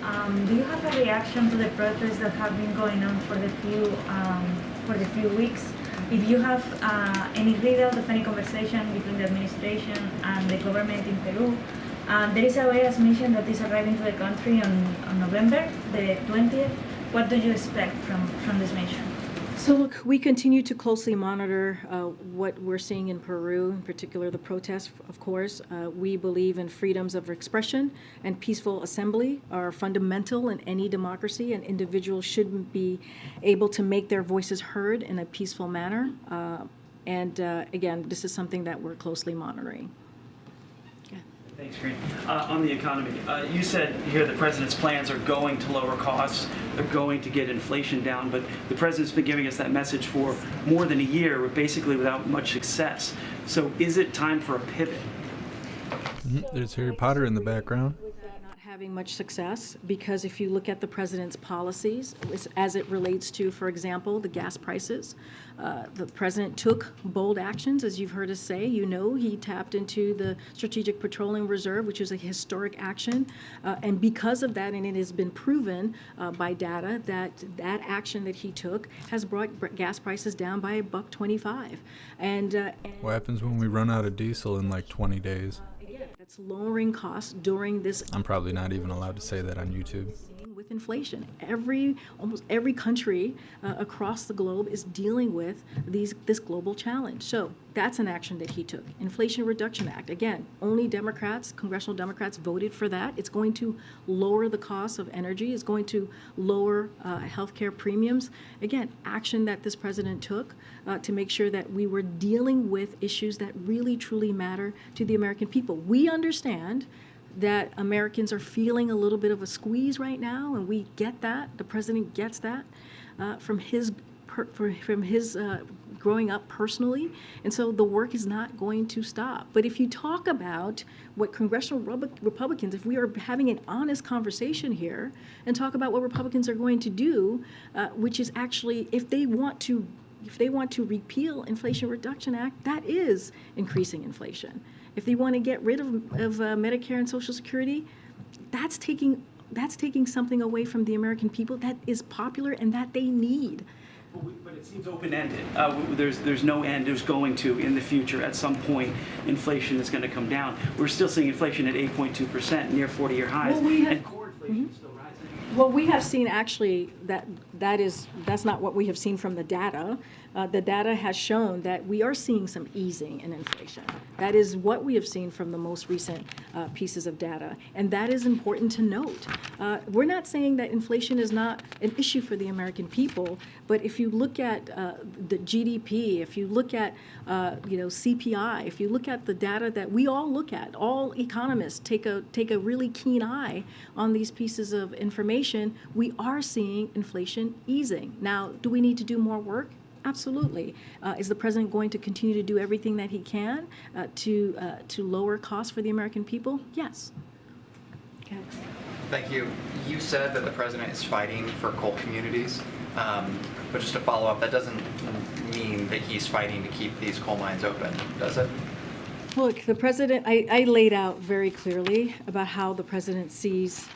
Do you have a reaction to the protests that have been going on for the few weeks? If you have any readout of any conversation between the administration and the government in Peru, there is a virus mission that is arriving to the country on November the 20th. What do you expect from this mission? So look, we continue to closely monitor what we're seeing in Peru, in particular the protests, of course. We believe in freedoms of expression and peaceful assembly are fundamental in any democracy, and individuals should be able to make their voices heard in a peaceful manner. And again, this is something that we're closely monitoring. Thanks, Green. On the economy, you said here the president's plans are going to lower costs, they're going to get inflation down, but the president's been giving us that message for more than a year, but basically without much success. So is it time for a pivot? There's Harry Potter in the background. Not having much success, because if you look at the president's policies as it relates to, for example, the gas prices, the president took bold actions, as you've heard us say. You know, he tapped into the Strategic Petroleum Reserve, which is a historic action, and because of that, and it has been proven by data that that action that he took has brought gas prices down by $1.25. And What happens when we run out of diesel in like 20 days? that's lowering costs during this. I'm probably not even allowed to say that on YouTube. With inflation, almost every country across the globe is dealing with this global challenge. So that's an action that he took. Inflation Reduction Act. Again, only Democrats, congressional Democrats, voted for that. It's going to lower the cost of energy. It's going to lower healthcare premiums. Again, action that this president took to make sure that we were dealing with issues that really truly matter to the American people. We understand that Americans are feeling a little bit of a squeeze right now, and we get that. The president gets that from his growing up personally, and so the work is not going to stop. But if you talk about what congressional Republicans, if we are having an honest conversation here and talk about what Republicans are going to do, which is actually, if they want to repeal Inflation Reduction Act, that is increasing inflation. If they want to get rid of Medicare and Social Security, that's taking something away from the American people that is popular and that they need. But it seems open-ended. There's no end. There's going to, in the future, at some point, inflation is going to come down. We're still seeing inflation at 8.2%, near 40-year highs, and core inflation is still rising. Well, we have seen actually that's not what we have seen from the data. The data has shown that we are seeing some easing in inflation. That is what we have seen from the most recent pieces of data, and that is important to note. We're not saying that inflation is not an issue for the American people, but if you look at the GDP, if you look at CPI, if you look at the data that we all look at, all economists take a really keen eye on these pieces of information, we are seeing inflation easing. Now, do we need to do more work? Absolutely. Is the president going to continue to do everything that he can to lower costs for the American people? Yes. Okay. Thank you. You said that the president is fighting for coal communities, but just to follow up, that doesn't mean that he's fighting to keep these coal mines open, does it? Look, the president, I laid out very clearly about how the president sees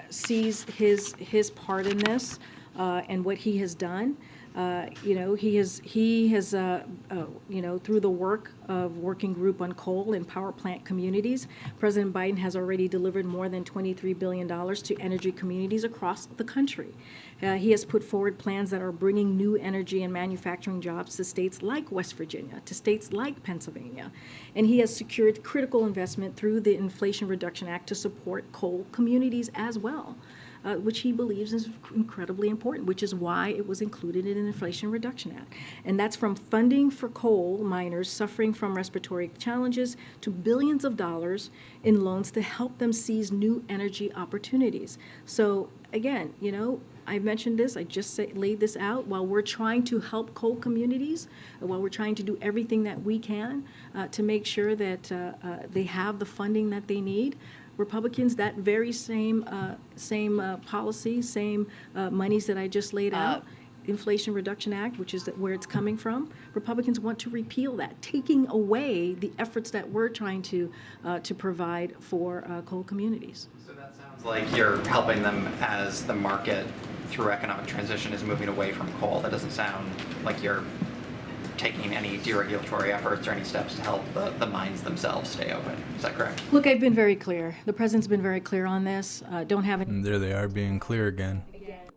his part in this and what he has done. He has through the work of Working Group on Coal and Power Plant Communities, President Biden has already delivered more than $23 billion to energy communities across the country. He has put forward plans that are bringing new energy and manufacturing jobs to states like West Virginia, to states like Pennsylvania. And he has secured critical investment through the Inflation Reduction Act to support coal communities as well. Which he believes is incredibly important, which is why it was included in the Inflation Reduction Act. And that's from funding for coal miners suffering from respiratory challenges to billions of dollars in loans to help them seize new energy opportunities. So again, I mentioned this, I just laid this out. While we're trying to help coal communities, while we're trying to do everything that we can to make sure that they have the funding that they need, Republicans, that very same policy, same monies that I just laid out, Inflation Reduction Act, which is where it's coming from, Republicans want to repeal that, taking away the efforts that we're trying to provide for coal communities. So that sounds like you're helping them as the market through economic transition is moving away from coal. That doesn't sound like you're taking any deregulatory efforts or any steps to help the mines themselves stay open. Is that correct? Look, I've been very clear. The president's been very clear on this. Don't have any. And there they are being clear again.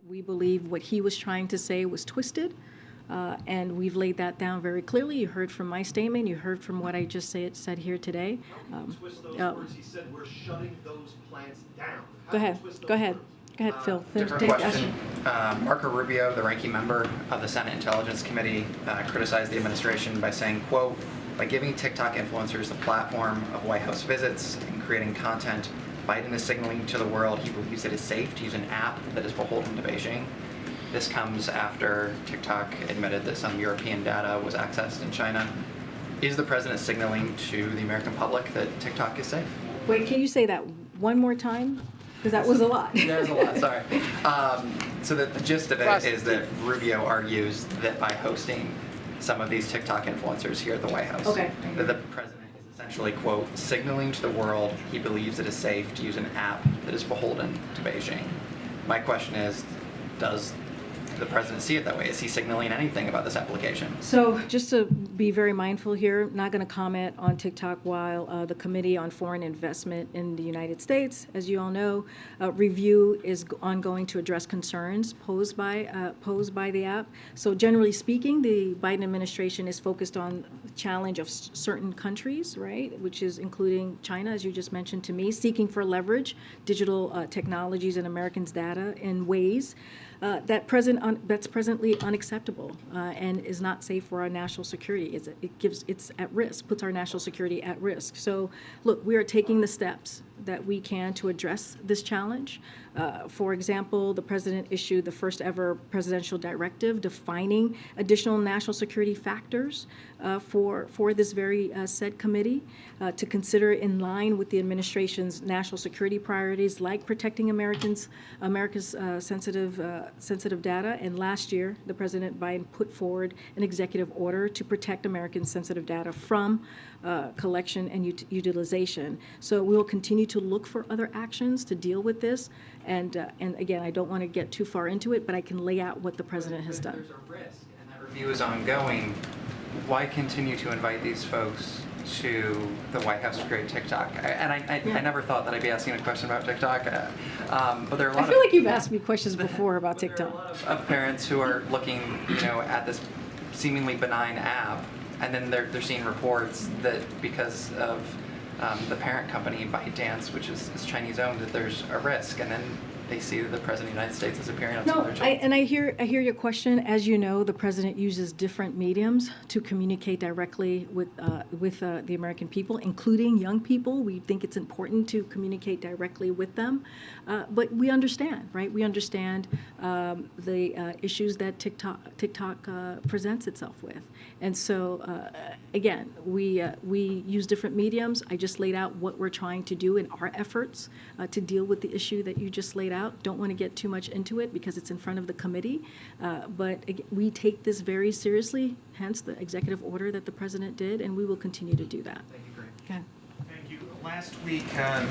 We believe what he was trying to say was twisted, and we've laid that down very clearly. You heard from my statement. You heard from what I just said here today. Twist those words. He said we're shutting those plants down. Go ahead. Go ahead, Phil. Different question. Marco Rubio, the ranking member of the Senate Intelligence Committee, criticized the administration by saying, quote, By giving TikTok influencers the platform of White House visits and creating content, Biden is signaling to the world he believes it is safe to use an app that is beholden to Beijing. This comes after TikTok admitted that some European data was accessed in China. Is the president signaling to the American public that TikTok is safe? Wait, can you say that one more time? Because that was a lot. There's a lot, sorry. So the gist of it is that Rubio argues that by hosting some of these TikTok influencers here at the White House, that the president is essentially, quote, signaling to the world he believes it is safe to use an app that is beholden to Beijing. My question is, does the president see it that way? Is he signaling anything about this application? So just to be very mindful here, not going to comment on TikTok while the Committee on Foreign Investment in the United States, as you all know, review is ongoing to address concerns posed by the app. So generally speaking, the Biden administration is focused on the challenge of certain countries, right, which is including China, as you just mentioned to me, seeking for leverage digital technologies and Americans' data in ways that's presently unacceptable and is not safe for our national security. It's at risk, puts our national security at risk. So, look, we are taking the steps that we can to address this challenge. For example, the president issued the first ever presidential directive defining additional national security factors for this very said committee to consider in line with the administration's national security priorities, like protecting America's sensitive data. And last year, the President Biden put forward an executive order to protect Americans' sensitive data from collection and utilization. So we will continue to look for other actions to deal with this. And again, I don't want to get too far into it, but I can lay out what the president has done. There's a risk, and that review is ongoing. Why continue to invite these folks to the White House to create TikTok? I never thought that I'd be asking a question about TikTok, but there are a lot I feel like you've asked me questions before about TikTok. There are a lot of parents who are looking, at this seemingly benign app, and then they're seeing reports that because of the parent company ByteDance, which is Chinese owned, that there's a risk, and then they see that the president of the United States is appearing on some of their channels. I hear your question. As you know, the president uses different mediums to communicate directly with the American people, including young people. We think it's important to communicate directly with them, but we understand, right? We understand the issues that TikTok presents itself with, and so again, we use different mediums. I just laid out what we're trying to do in our efforts to deal with the issue that you just laid out. Don't want to get too much into it because it's in front of the committee, but we take this very seriously, hence the executive order that the president did, and we will continue to do that. Thank you, Greg. Okay. Thank you. Last week, a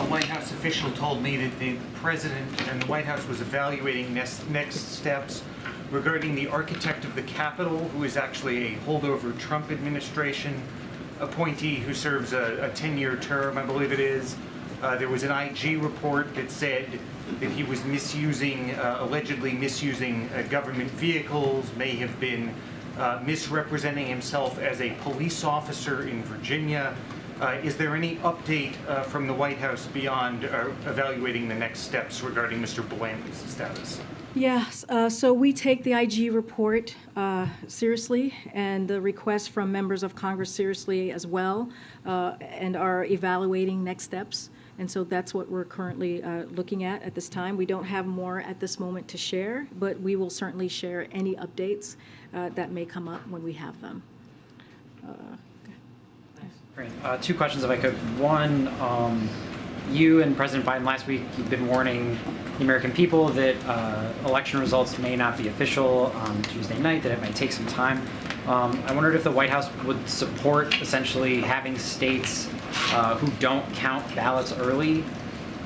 White House official told me that the president and the White House was evaluating next steps regarding the architect of the Capitol, who is actually a holdover Trump administration appointee who serves a 10-year term, I believe it is. There was an IG report that said that he was allegedly misusing government vehicles, may have been misrepresenting himself as a police officer in Virginia. Is there any update from the White House beyond evaluating the next steps regarding Mr. Bland's status? Yes, so we take the IG report seriously and the request from members of Congress seriously as well, and are evaluating next steps. And so that's what we're currently looking at this time. We don't have more at this moment to share, but we will certainly share any updates that may come up when we have them. Great. Two questions, if I could. One, you and President Biden last week, you've been warning the American people that election results may not be official on Tuesday night, that it might take some time. I wondered if the White House would support essentially having states who don't count ballots early,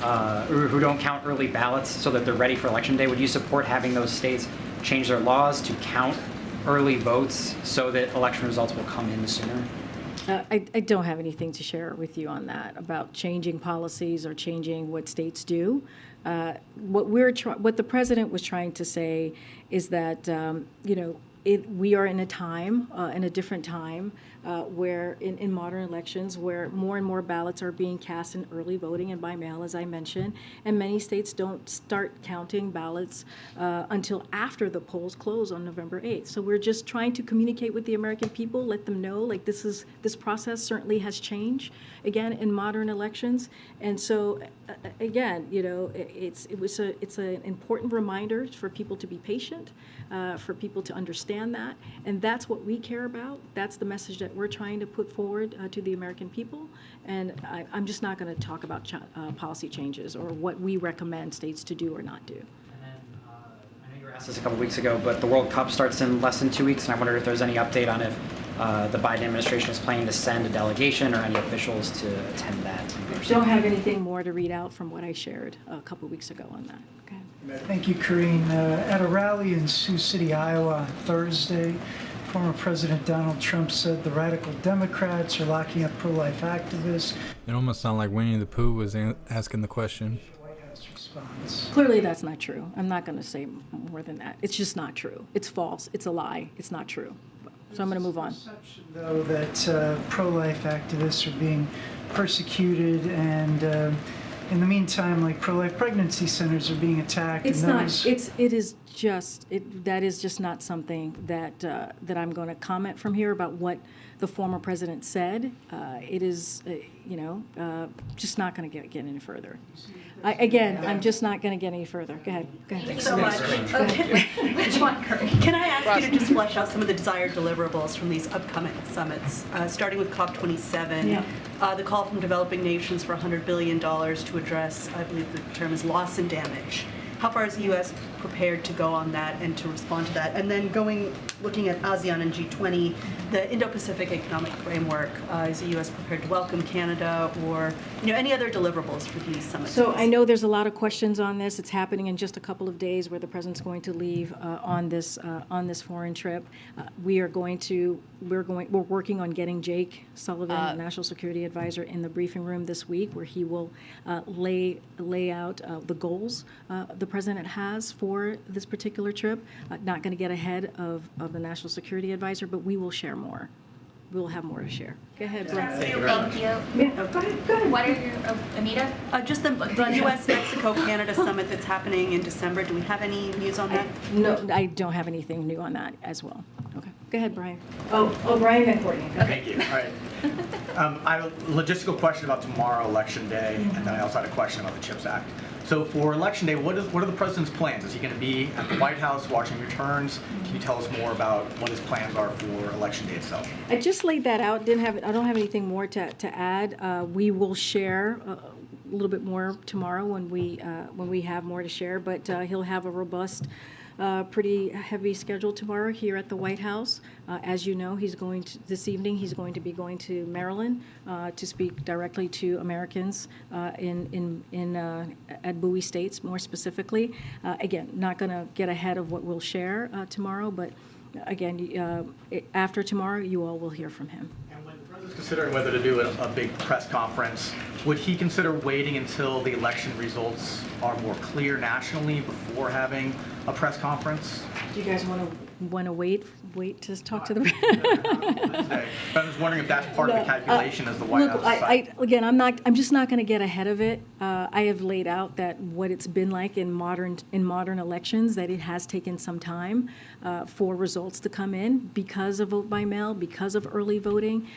or who don't count early ballots so that they're ready for Election Day. Would you support having those states change their laws to count early votes so that election results will come in sooner? I don't have anything to share with you on that about changing policies or changing what states do. What the president was trying to say is that we are in a time, in a different time, where in modern elections, where more and more ballots are being cast in early voting and by mail, as I mentioned, and many states don't start counting ballots until after the polls close on November 8th. So we're just trying to communicate with the American people, let them know, like, this process certainly has changed, again, in modern elections. And so, again, you know, it's an important reminder for people to be patient, for people to understand that, and that's what we care about. That's the message that we're trying to put forward to the American people. And I'm just not going to talk about policy changes or what we recommend states to do or not do. I know you were asked this a couple weeks ago, but the World Cup starts in less than 2 weeks, and I wonder if there's any update on if the Biden administration is planning to send a delegation or any officials to attend that. Don't have anything more to read out from what I shared a couple weeks ago on that. Okay. Thank you, Karine. At a rally in Sioux City, Iowa on Thursday, former President Donald Trump said the radical Democrats are locking up pro-life activists. It almost sounded like Winnie the Pooh was asking the question. Clearly that's not true. I'm not going to say more than that. It's just not true. It's false. It's a lie. It's not true. So I'm going to move on. Though that pro-life activists are being persecuted, and in the meantime, like pro-life pregnancy centers are being attacked. It's and not. those... That is just not something that that I'm going to comment from here about what the former president said. It is, just not going to get any further. I'm just not going to get any further. Go ahead. Thanks so much. Can I ask you to just flesh out some of the desired deliverables from these upcoming summits, starting with COP27, the call from developing nations for $100 billion to address, I believe the term is loss and damage. How far is the U.S. prepared to go on that and to respond to that? And then looking at ASEAN and G20, the Indo-Pacific Economic Framework, is the U.S. prepared to welcome Canada, or any other deliverables for these summits? So I know there's a lot of questions on this. It's happening in just a couple of days where the president's going to leave on this foreign trip. We're working on getting Jake Sullivan, the National Security Advisor, in the briefing room this week, where he will lay out the goals the president has for this particular trip. Not going to get ahead of the National Security Advisor, but we will share more. We'll have more to share. Go ahead, Brian. Thank you. Yeah, go ahead. What are your, Anita? Just the U.S.-Mexico-Canada summit that's happening in December. Do we have any news on that? No, I don't have anything new on that as well. Okay. Go ahead, Brian. Oh, Brian and Courtney. Okay. Thank you. All right. I have a logistical question about tomorrow, Election Day, and then I also had a question about the CHIPS Act. So for Election Day, what are the president's plans? Is he going to be at the White House watching returns? Can you tell us more about what his plans are for Election Day itself? I just laid that out. I don't have anything more to add. We will share a little bit more tomorrow when we have more to share. But he'll have a robust, pretty heavy schedule tomorrow here at the White House. As you know, this evening he's going to be going to Maryland to speak directly to Americans at Bowie States, more specifically. Again, not going to get ahead of what we'll share tomorrow, but again, after tomorrow, you all will hear from him. And when the president's considering whether to do a big press conference, would he consider waiting until the election results are more clear nationally before having a press conference? Do you guys want to wait to talk to the? But I'm just wondering if that's part of the calculation as the White House. I'm just not going to get ahead of it. I have laid out that what it's been like in modern elections, that it has taken some time for results to come in because of vote by mail, because of early voting.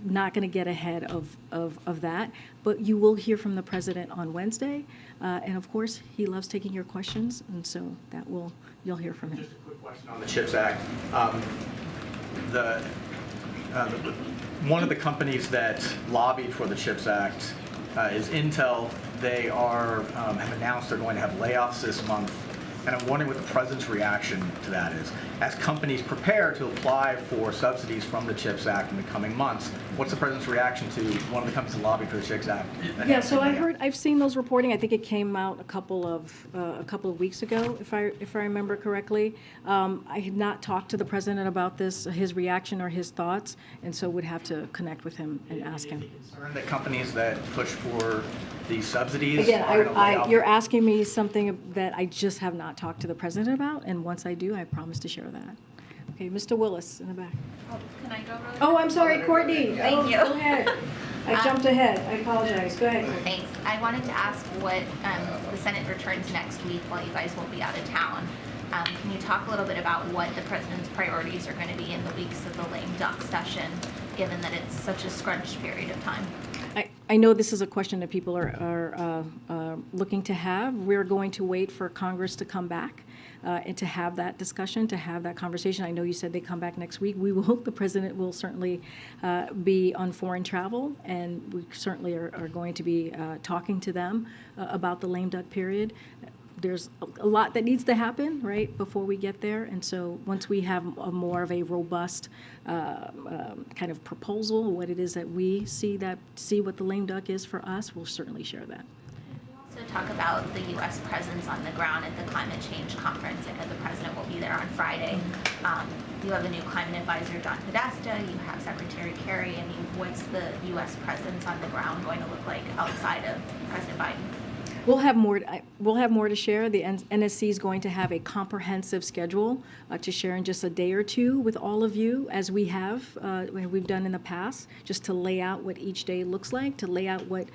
Not going to get ahead of that. But you will hear from the president on Wednesday, and of course he loves taking your questions, and so you'll hear from him. Just a quick question on the CHIPS Act. One of the companies that lobbied for the CHIPS Act is Intel. They have announced they're going to have layoffs this month, and I'm wondering what the president's reaction to that is. As companies prepare to apply for subsidies from the CHIPS Act in the coming months, what's the president's reaction to one of the companies that lobbied for the CHIPS Act? Yeah, so I've seen those reporting. I think it came out a couple of weeks ago, if I remember correctly. I had not talked to the president about this, his reaction or his thoughts, and so would have to connect with him and ask him. Concerned that companies that push for these subsidies Again, are going to lay off? you're asking me something that I just have not talked to the president about, and once I do, I promise to share that. Okay, Mr. Willis in the back. Can I go really Oh, I'm sorry, Courtney. Thank Oh, you. Go ahead. I jumped ahead. I apologize. Go ahead. Thanks. I wanted to ask what the Senate returns next week while you guys will be out of town. Can you talk a little bit about what the president's priorities are going to be in the weeks of the lame duck session, given that it's such a scrunched period of time? I know this is a question that people are looking to have. We're going to wait for Congress to come back and to have that discussion, to have that conversation. I know you said they come back next week. We will hope the president will certainly be on foreign travel, and we certainly are going to be talking to them about the lame duck period. There's a lot that needs to happen, right, before we get there. And so once we have a more of a robust kind of proposal, what it is that we see what the lame duck is for us, we'll certainly share that. Also talk about the U.S. presence on the ground at the climate change conference. I know the president will be there on Friday. You have a new climate advisor, Don Podesta. You have Secretary Kerry. I mean, what's the U.S. presence on the ground going to look like outside of President Biden? We'll have more to share. The NSC is going to have a comprehensive schedule to share in just a day or two with all of you, as we've done in the past, just to lay out what each day looks like, to lay out what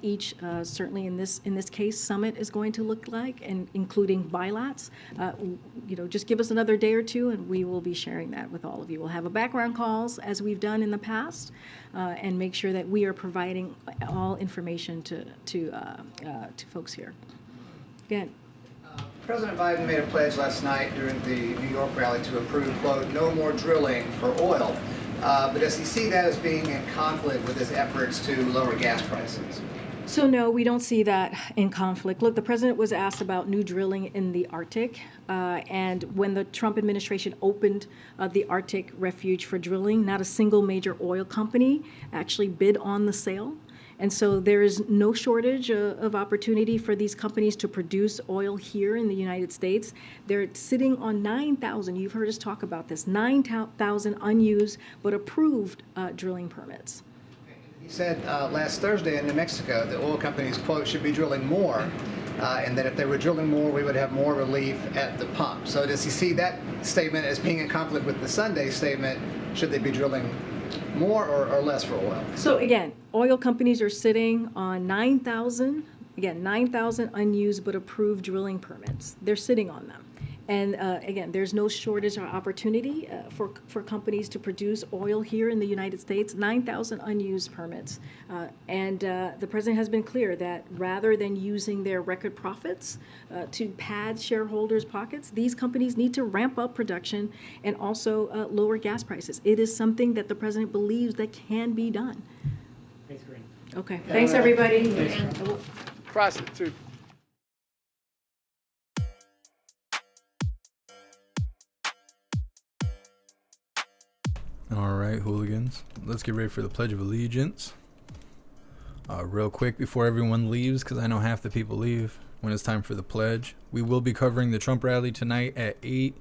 each, certainly in this case, summit is going to look like, and including bilats. Just give us another day or two, and we will be sharing that with all of you. We'll have a background calls as we've done in the past, and make sure that we are providing all information to folks here. Again. President Biden made a pledge last night during the New York rally to approve, quote, no more drilling for oil. But does he see that as being in conflict with his efforts to lower gas prices? So no, we don't see that in conflict. Look, the president was asked about new drilling in the Arctic, and when the Trump administration opened the Arctic refuge for drilling, not a single major oil company actually bid on the sale. And so there is no shortage of opportunity for these companies to produce oil here in the United States. They're sitting on 9,000, you've heard us talk about this, 9,000 unused but approved drilling permits. He said last Thursday in New Mexico that oil companies, quote, should be drilling more, and that if they were drilling more, we would have more relief at the pump. So does he see that statement as being in conflict with the Sunday statement, should they be drilling more or less for oil? So again, oil companies are sitting on 9,000 unused but approved drilling permits. They're sitting on them. And again, there's no shortage or opportunity for companies to produce oil here in the United States, 9,000 unused permits. And the president has been clear that rather than using their record profits to pad shareholders' pockets, these companies need to ramp up production and also lower gas prices. It is something that the president believes that can be done. Thanks, Green. Okay, thanks everybody. Prostitute. All right, hooligans, let's get ready for the Pledge of Allegiance. Real quick before everyone leaves, because I know half the people leave when it's time for the pledge. We will be covering the Trump rally tonight at 8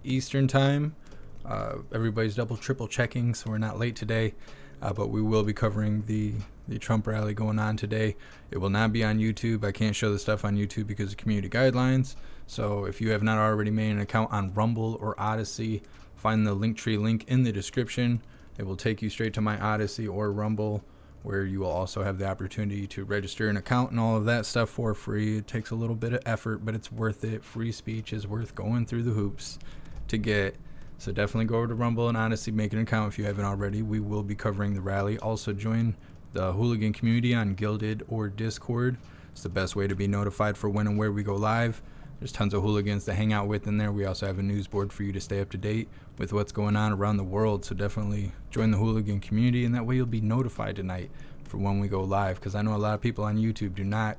Eastern time. Everybody's triple checking, so we're not late today. But we will be covering the Trump rally going on today. It will not be on YouTube. I can't show the stuff on YouTube because of community guidelines. So if you have not already made an account on Rumble or Odyssey, find the Linktree link in the description. It will take you straight to my Odyssey or Rumble, where you will also have the opportunity to register an account and all of that stuff for free. It takes a little bit of effort, but it's worth it. Free speech is worth going through the hoops to get. So definitely go over to Rumble and Odyssey, make an account if you haven't already. We will be covering the rally. Also join the Hooligan community on Gilded or Discord. It's the best way to be notified for when and where we go live. There's tons of hooligans to hang out with in there. We also have a news board for you to stay up to date with what's going on around the world. So definitely join the Hooligan community, and that way you'll be notified tonight for when we go live. Because I know a lot of people on YouTube do not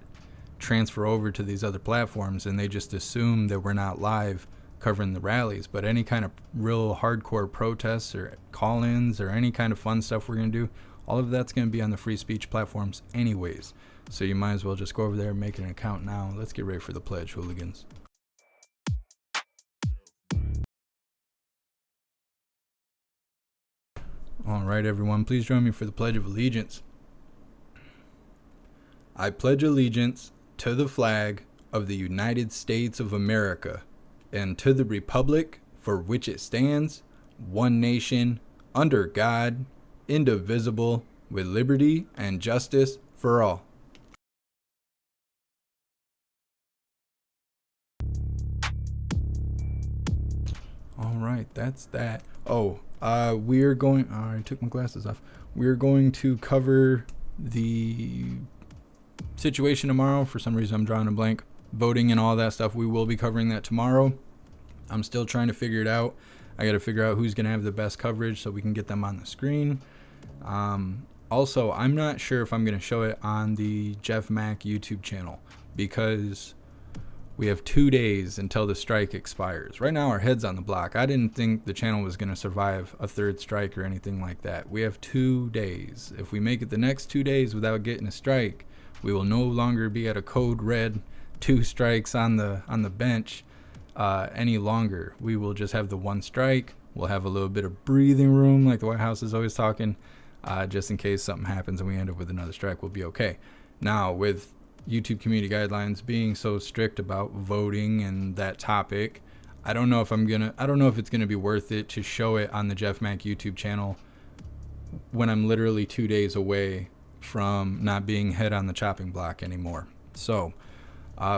transfer over to these other platforms, and they just assume that we're not live covering the rallies. But any kind of real hardcore protests or call-ins or any kind of fun stuff we're going to do, all of that's going to be on the free speech platforms anyways. So you might as well just go over there and make an account now. Let's get ready for the pledge, hooligans. All right, everyone, please join me for the Pledge of Allegiance. I pledge allegiance to the flag of the United States of America and to the republic for which it stands, one nation, under God, indivisible, with liberty and justice for all. All right, that's that. Oh, we're going, I took my glasses off. We're going to cover the situation tomorrow. For some reason, I'm drawing a blank. Voting and all that stuff, we will be covering that tomorrow. I'm still trying to figure it out. I got to figure out who's going to have the best coverage so we can get them on the screen. Also, I'm not sure if I'm going to show it on the JeffMAC YouTube channel because we have 2 days until the strike expires. Right now, our head's on the block. I didn't think the channel was going to survive a third strike or anything like that. We have 2 days. If we make it the next 2 days without getting a strike, we will no longer be at a code red 2 strikes on the bench any longer. We will just have the 1 strike. We'll have a little bit of breathing room, like the White House is always talking, just in case something happens and we end up with another strike. We'll be okay. Now, with YouTube community guidelines being so strict about voting and that topic, I don't know if it's gonna be worth it to show it on the JeffMAC YouTube channel when I'm literally 2 days away from not being head on the chopping block anymore. So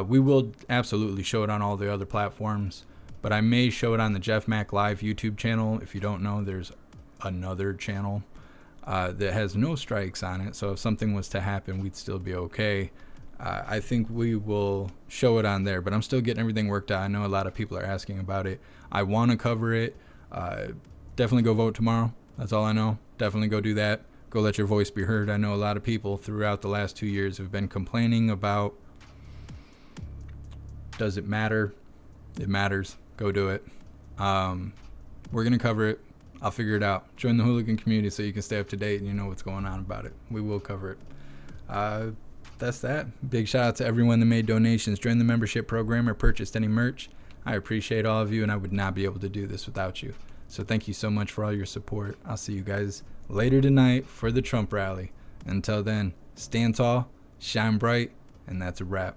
we will absolutely show it on all the other platforms, but I may show it on the JeffMAC Live YouTube channel. If you don't know, there's another channel that has no strikes on it, so if something was to happen, we'd still be okay. I think we will show it on there, but I'm still getting everything worked out. I know a lot of people are asking about it. I want to cover it. Definitely go vote tomorrow. That's all I know. Definitely go do that. Go let your voice be heard. I know a lot of people throughout the last 2 years have been complaining about, does it matter? It matters. Go do it. We're going to cover it. I'll figure it out. Join the Hooligan community so you can stay up to date and you know what's going on about it. We will cover it. That's that. Big shout out to everyone that made donations, joined the membership program, or purchased any merch. I appreciate all of you, and I would not be able to do this without you. So thank you so much for all your support. I'll see you guys later tonight for the Trump rally. Until then, stand tall, shine bright, and that's a wrap.